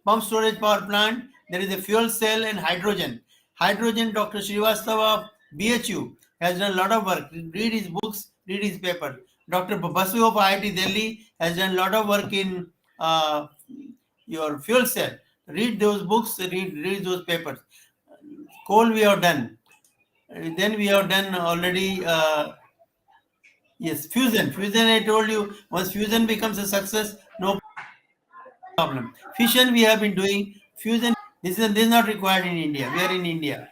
pump storage power plant, there is a fuel cell and hydrogen. Hydrogen, Dr. Srivastava of BHU has done a lot of work. Read his books, read his paper. Dr. Basu of IIT Delhi has done a lot of work in your fuel cell. Read those books, read those papers. Coal we have done. Then we have done already yes, fusion. Fusion, I told you, once fusion becomes a success, no problem. Fission we have been doing. Fusion, this is not required in India. We are in India.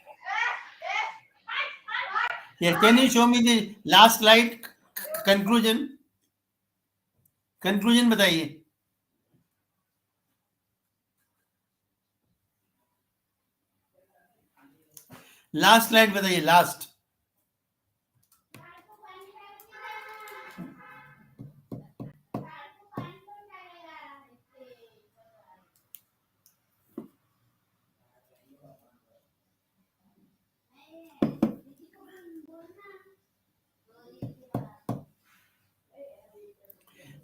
Yeah, can you show me the last slide? Conclusion. Conclusion बताइए. Last slide बताइए. Last.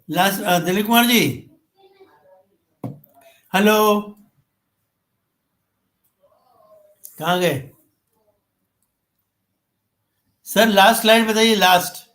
Last, Dilip Kumar जी. Hello. कहाँ गए? Sir last slide बताइए. Last.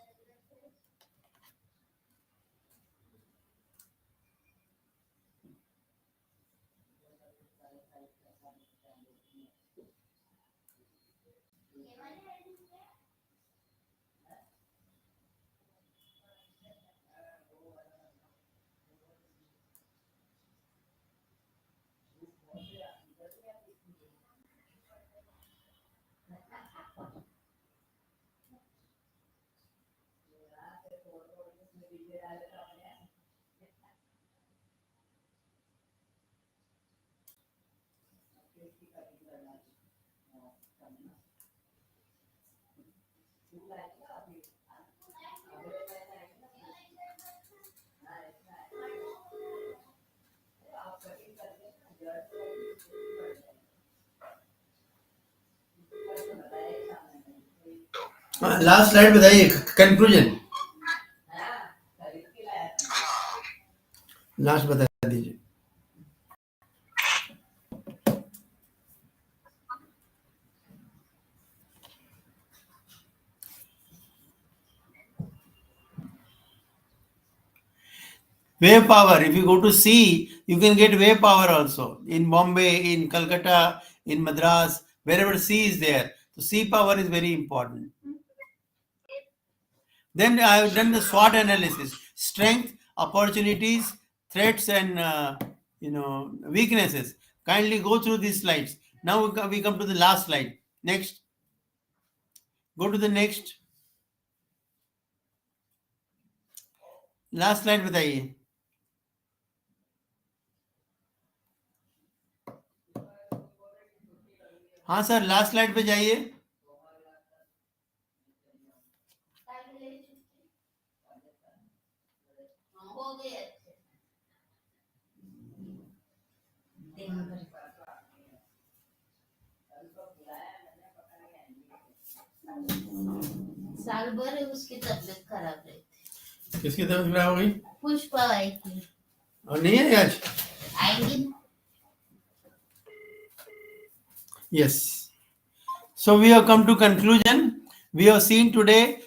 Last slide बताइए. Conclusion last बता दीजिए. Wave power, if you go to sea, you can get wave power also. In Bombay, in Calcutta, in Madras, wherever sea is there. So sea power is very important. Then I have done the SWOT analysis. Strength, opportunities, threats and weaknesses. Kindly go through these slides. Now we come to the last slide. Next. Go to the next. Last slide बताइए. हाँ sir, last slide पे जाइए. साल भर उसकी तबीयत खराब रहती. किसकी तबीयत खराब हो गई? पुष्पा आई थी. और नहीं है आज? आएंगी. Yes. So we have come to conclusion. We have seen today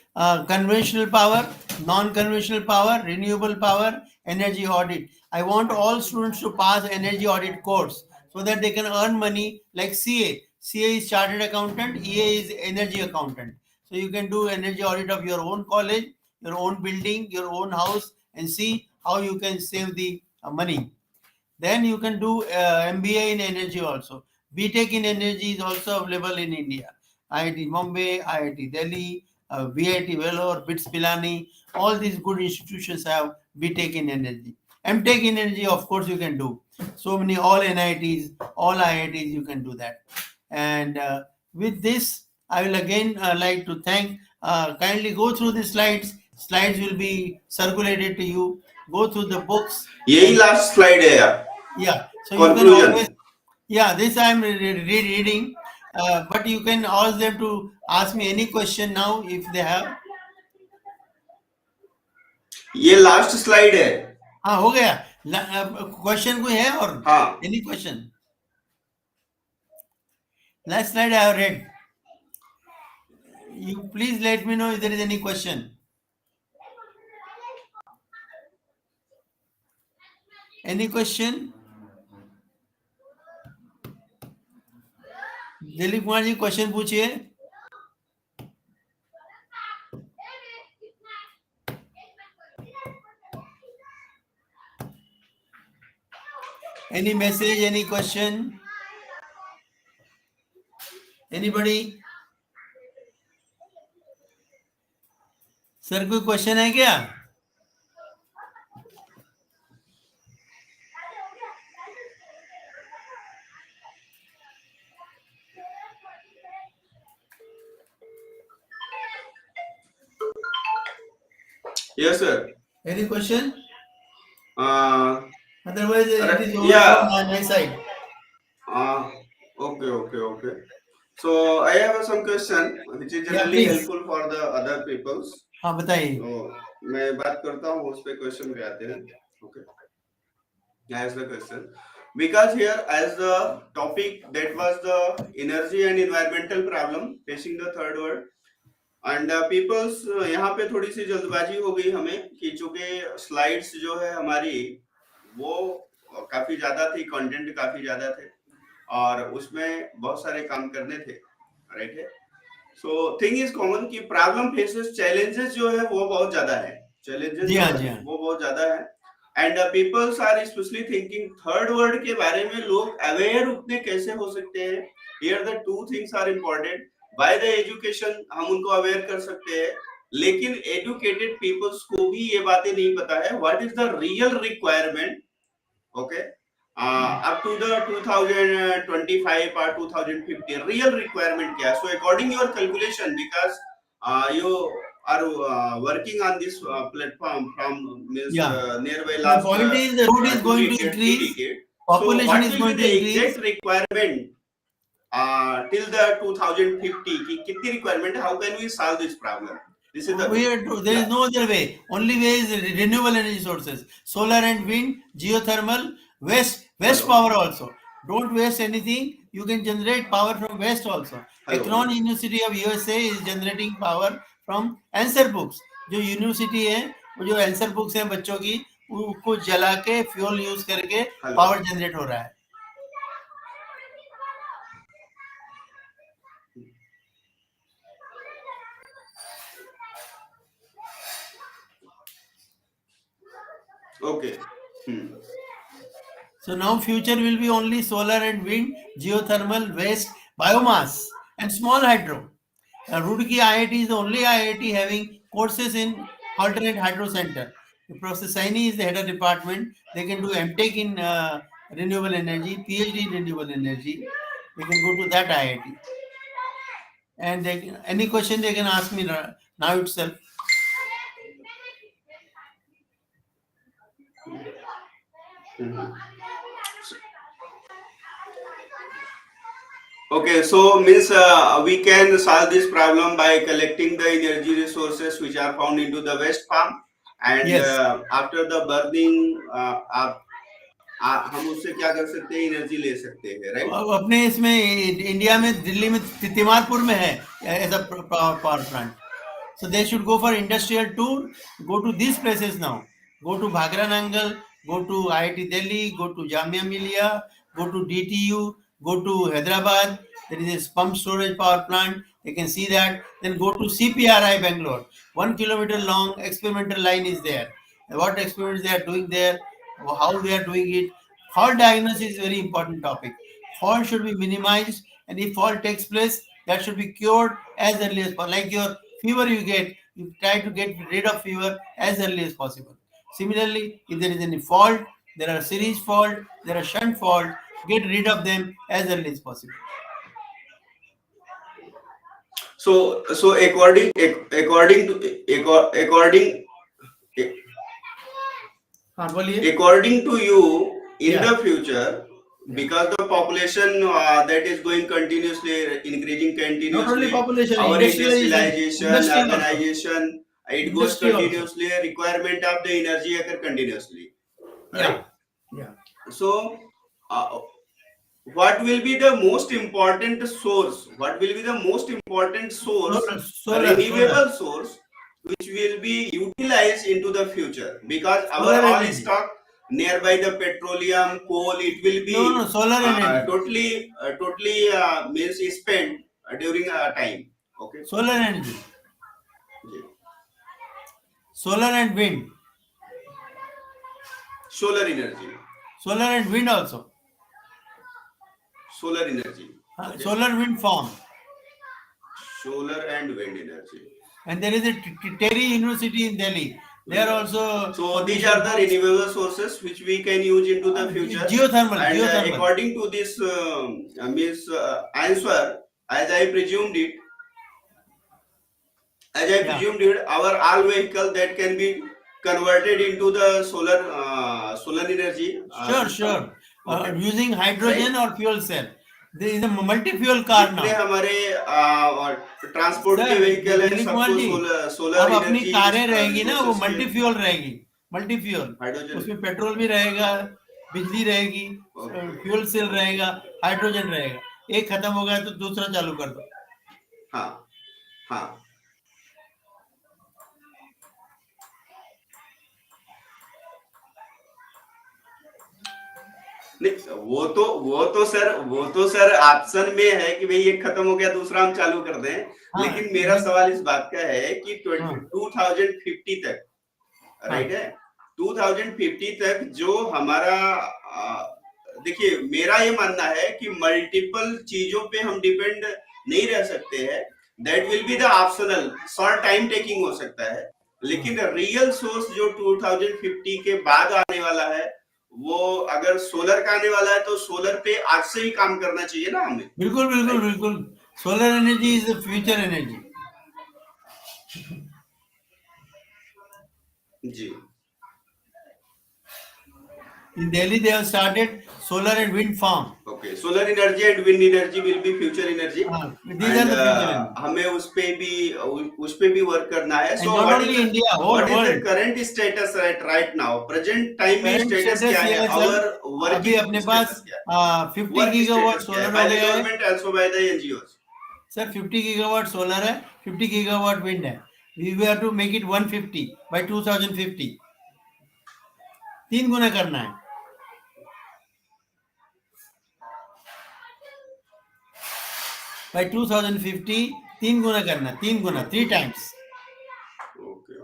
conventional power, non-conventional power, renewable power, energy audit. I want all students to pass energy audit course so that they can earn money like CA. CA is chartered accountant, EA is energy accountant. So you can do energy audit of your own college, your own building, your own house, and see how you can save the money. Then you can do MBA in energy also. BTech in energy is also available in India. IIT Bombay, IIT Delhi, VIT Vellore, BITS Pilani, all these good institutions have BTech in energy. MTech in energy, of course, you can do. So many, all NITs, all IITs, you can do that. And with this, I will again like to thank, kindly go through the slides. Slides will be circulated to you. Go through the books. यही last slide है यार, Yeah, so you can conclusion. always, yeah, this I am reading, but you can ask them to ask me any question now if they have. ये last slide है. हाँ, हो गया. Question कोई है और? हाँ. Any question? Last slide I have read. You please let me know if there is any question. Any question? Dilip Kumar ji question पूछिए. Any message, any question? Anybody? Sir कोई क्वेश्चन है क्या? Yes, sir. Any question? Uh, Otherwise, it is over yeah. from my side. Okay. So I have some question which is generally helpful for the other peoples. हाँ बताइए. तो मैं बात करता हूँ, उस पे क्वेश्चन पे आते हैं. Okay. As the question, because here as the topic that was the energy and environmental problem facing the third world. And peoples यहाँ पे थोड़ी सी जल्दबाजी हो गई हमें कि चूंकि स्लाइड्स जो है हमारी वो काफी ज्यादा थी, कंटेंट काफी ज्यादा थे और उसमें बहुत सारे काम करने थे, राइट है. सो थिंग इज कॉमन कि प्रॉब्लम फेसेस, चैलेंजेस जो है वो बहुत ज्यादा है, चैलेंजेस जो है वो बहुत ज्यादा है. And peoples are specially thinking third world के बारे में लोग अवेयर उतने कैसे हो सकते हैं. Here the two things are important. By the education हम उनको अवेयर कर सकते हैं, लेकिन एजुकेटेड पीपल्स को भी ये बातें नहीं पता है what is the real requirement. Okay, up to the 2025 or 2050 real requirement क्या. So according your calculation, because you are working on this platform from nearby last point is the road is going to increase, population is going to increase. Exact requirement till the 2050 की कितनी requirement है? How can we solve this problem? This is the there is no other way. Only way is renewable energy sources, solar and wind, geothermal, west power also. Don't waste anything. You can generate power from west also. Akron University of USA is generating power from answer books. जो university है वो जो answer books हैं बच्चों की, उसको जला के फ्यूल यूज करके पावर जनरेट हो रहा है. Okay. So now future will be only solar and wind, geothermal, waste, biomass, and small hydro. Roorkee IIT is the only IIT having courses in alternate hydro center. Professor Saini is the head of department. They can do MTech in renewable energy, PhD in renewable energy. They can go to that IIT. And they can, any question they can ask me now itself. Okay, so means we can solve this problem by collecting the energy resources which are found into the waste farm, and after the burning हम उससे क्या कर सकते हैं, energy ले सकते हैं, right. अपने इसमें इंडिया में दिल्ली में तिमारपुर में है ऐसा power plant. So they should go for industrial tour, go to these places now. Go to Bhagra Nangal, go to IIT Delhi, go to Jamia Millia, go to DTU, go to Hyderabad. There is a pump storage power plant. You can see that. Then go to CPRI Bangalore. 1 kilometer long experimental line is there. what experiments they are doing there, how they are doing it. Fault diagnosis is a very important topic. Fault should be minimized, and if fault takes place, that should be cured as early as possible. Like your fever you get, you try to get rid of fever as early as possible. Similarly, if there is any fault, there are series fault, there are shunt fault, get rid of them as early as possible. So according to according हाँ बोलिए. according to you, in Yeah. the future, Yeah. because the population that is going continuously increasing Not only continuously, population, our industrialization, industrialization, industry also, urbanization, it goes industry also. continuously, requirement of the energy occur continuously, right? Yeah. So what will be the most important source? What will be the most important source, Solar. renewable source, which will be utilized into the future? Because our Solar all energy. stock nearby the petroleum, coal, it will be No, solar energy. totally means spent during a time. Okay. Solar energy. Ji. Solar and wind. Solar energy. Solar and wind also. Solar energy. Okay. Solar wind farm. Solar and wind energy. And there is a Terry University in Delhi. They are also. So these are the renewable sources which we can use into the future. Geothermal. And Geothermal. according to this answer, as I presumed it, our all vehicle that can be converted into the solar energy. Sure. Okay. Using hydrogen or fuel cell. There is a multi-fuel car now. जितने हमारे transport के vehicle है सबको solar अब अपनी energy कारें रहेगी ना, वो मल्टी फ्यूल रहेगी. मल्टी फ्यूल, उसमें पेट्रोल भी रहेगा, बिजली रहेगी, फ्यूल सेल रहेगा, हाइड्रोजन रहेगा. एक खत्म हो गया तो दूसरा चालू कर दो. हाँ. नहीं, वो तो सर ऑप्शन में है कि भाई एक खत्म हो गया दूसरा हम चालू कर दें. लेकिन मेरा सवाल इस बात का है कि 2050 तक, राइट है, 2050 तक जो हमारा देखिए मेरा ये मानना है कि मल्टीपल चीजों पे हम डिपेंड नहीं रह सकते हैं. That will be the optional, short time taking हो सकता है, लेकिन रियल सोर्स जो 2050 के बाद आने वाला है, वो अगर सोलर का आने वाला है तो सोलर पे आज से ही काम करना चाहिए ना हमें. बिल्कुल. Solar energy is the future energy. जी. In Delhi, they have started solar and wind farm. Okay, solar energy and wind energy will be future energy. These are the future energy. हमें उस पे भी work करना है. So not only India, whole world. What is the current status right now? Present time में status क्या है? Our working अपने पास 50 gigawatt solar हो by the गया है. government, also by the NGOs. Sir, 50 gigawatt solar है, 50 gigawatt wind है. We have to make it 150 by 2050. 3 गुना करना है. By 2050, 3 गुना करना, 3 times. Okay.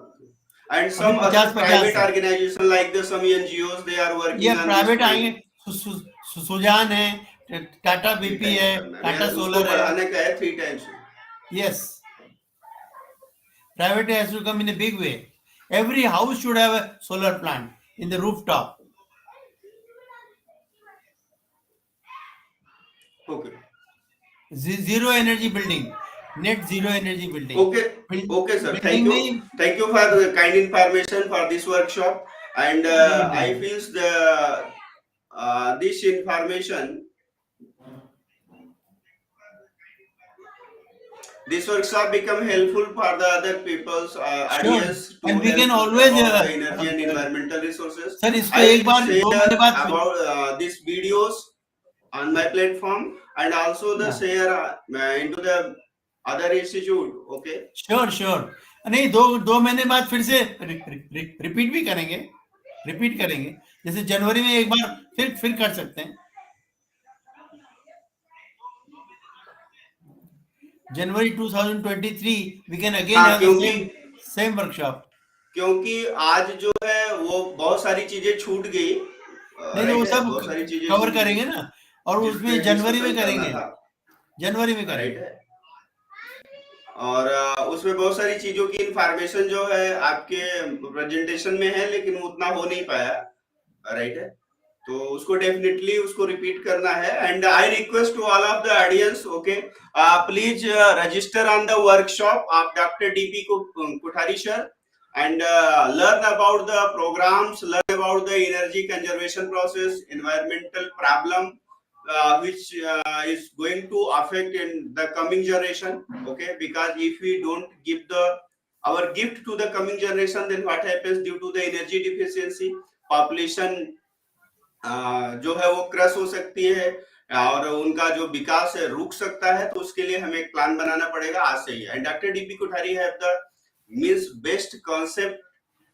And some other private organization like some NGOs, they are working on private आएंगे, सुजान है, Tata BP है, Tata solar है. बढ़ाने का है 3 times. Yes. Private has to come in a big way. Every house should have a solar plant in the rooftop. Okay. Zero energy building, net zero energy building. Okay, sir. Thank you for the kind information for this workshop. And I feel this information, this workshop become helpful for the other people's audience to and we can always about energy and environmental resources. Sir, इसको एक बार about these videos on my platform, and also the share into the other institute. Okay. Sure. नहीं, 2 महीने बाद फिर से repeat भी करेंगे. जैसे जनवरी में एक बार फिर कर सकते हैं. January 2023 we can again have the same workshop. क्योंकि आज जो है वो बहुत सारी चीजें छूट गई, नहीं तो वो सब बहुत सारी चीजें कवर छूट गई करेंगे ना, और जिस उसमें पे जनवरी में डिस्कशन करना करेंगे, था, जनवरी में राइट करेंगे। है। और उसमें बहुत सारी चीजों की इंफॉर्मेशन जो है आपके प्रेजेंटेशन में है, लेकिन वो उतना हो नहीं पाया, राइट है। तो उसको डेफिनेटली उसको रिपीट करना है। And I request to all of the audience, okay, please register on the workshop of doctor DP Kothari sir and learn about the programs, learn about the energy conservation process, environmental problem which is going to affect in the coming generation, okay, because if we don't give the our gift to the coming generation, then what happens due to the energy deficiency, population जो है वो crush हो सकती है और उनका जो विकास है रुक सकता है। तो उसके लिए हमें एक प्लान बनाना पड़ेगा आज से ही। And doctor DP Kothari have the means best concept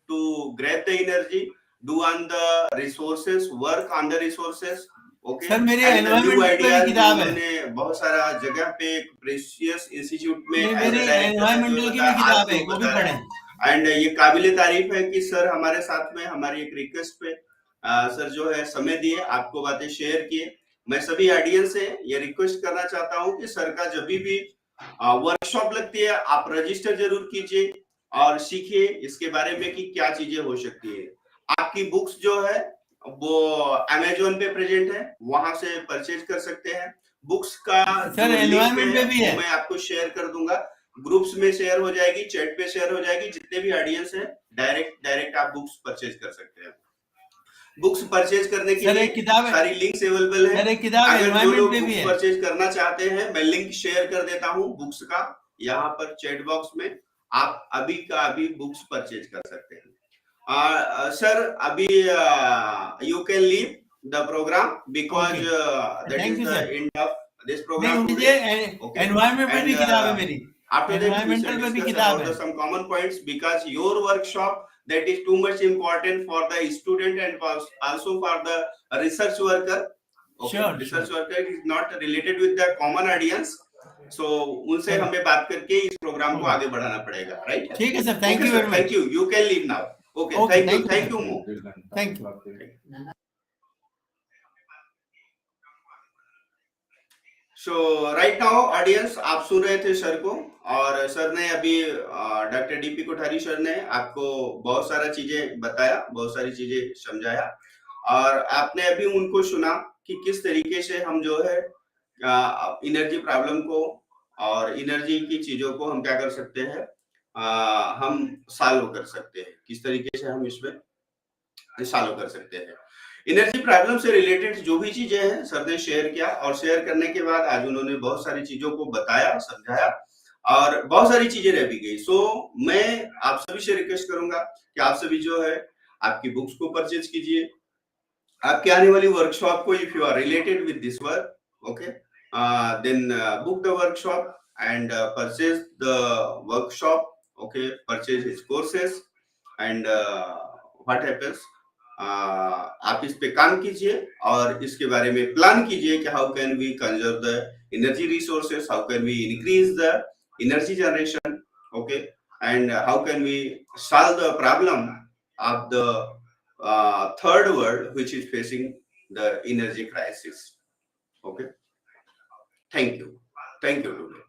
to grab the energy, do on the resources, work on the resources, okay. Sir मेरी एंड न्यू एनवायरमेंटल पे भी आइडियाज किताब है, उन्होंने बहुत सारा जगह पे प्रेशियस इंस्टीट्यूट में नहीं एज मेरी अ डायरेक्टर हैं जो एनवायरमेंटल की भी बताया, आज किताब है, जो वो भी बताया। पढ़ें। एंड ये काबिले तारीफ है कि सर हमारे साथ में हमारी एक रिक्वेस्ट पे सर जो है समय दिए, आपको बातें शेयर किए। मैं सभी ऑडियंस से ये रिक्वेस्ट करना चाहता हूं कि सर का जब भी वर्कशॉप लगती है आप रजिस्टर जरूर कीजिए और सीखिए इसके बारे में कि क्या चीजें हो सकती है। आपकी बुक्स जो है वो अमेजोन पे प्रेजेंट है, वहां से परचेज कर सकते हैं। बुक्स का सर जो लिंक एनवायरमेंट पे भी वो है, मैं आपको शेयर कर दूंगा, ग्रुप्स में शेयर हो जाएगी, चैट पे शेयर हो जाएगी। जितने भी ऑडियंस है डायरेक्ट आप बुक्स परचेज कर सकते हैं। बुक्स परचेज करने के सर लिए एक किताब है, सारी लिंक्स अवेलेबल है। सर एक किताब अगर जो एनवायरमेंट लोग पे भी बुक्स है। परचेज करना चाहते हैं, मैं लिंक शेयर कर देता हूं बुक्स का यहाँ पर चैट बॉक्स में, आप अभी का अभी बुक्स परचेज कर सकते हैं। सर अभी you can leave the programme because that thank is you the sir. End of this नहीं प्रोग्राम मुझे टुडे, ओके। एनवायरमेंट पे भी एंड किताब है मेरी, after that we shall environmental पे भी discuss किताब about है। the some common points, because your workshop that is too much important for the student and also for the research worker, okay, Sure, research sure. worker is not related with the common audience, so उनसे Sir, हमें बात करके इस programme को okay. आगे बढ़ाना पड़ेगा, right? ठीक है sir, thank Okay you sir, very thank much. you, you can leave now, okay, okay thank you Mo. Thank you. So right now audience, आप सुन रहे थे सर को, और सर ने अभी डॉक्टर डीपी कोठारी सर ने आपको बहुत सारा चीजें बताया, बहुत सारी चीजें समझाया, और आपने अभी उनको सुना कि किस तरीके से हम जो है एनर्जी प्रॉब्लम को और एनर्जी की चीजों को हम क्या कर सकते हैं, हम सॉल्व कर सकते हैं, किस तरीके से हम इसमें सॉल्व कर सकते हैं। एनर्जी प्रॉब्लम से रिलेटेड जो भी चीजें हैं सर ने शेयर किया, और शेयर करने के बाद आज उन्होंने बहुत सारी चीजों को बताया, समझाया, और बहुत सारी चीजें रह भी गई। सो मैं आप सभी से रिक्वेस्ट करूंगा कि आप सभी जो है आपकी बुक्स को परचेज कीजिए, आपके आने वाली वर्कशॉप को, if you are related with this work, okay, then book the workshop and purchase the workshop, okay, purchase his courses and what happens, आप इस पे काम कीजिए और इसके बारे में प्लान कीजिए कि how can we conserve the energy resources, how can we increase the energy generation, okay, and how can we solve the problem of the third world which is facing the energy crisis, okay. Thank you today.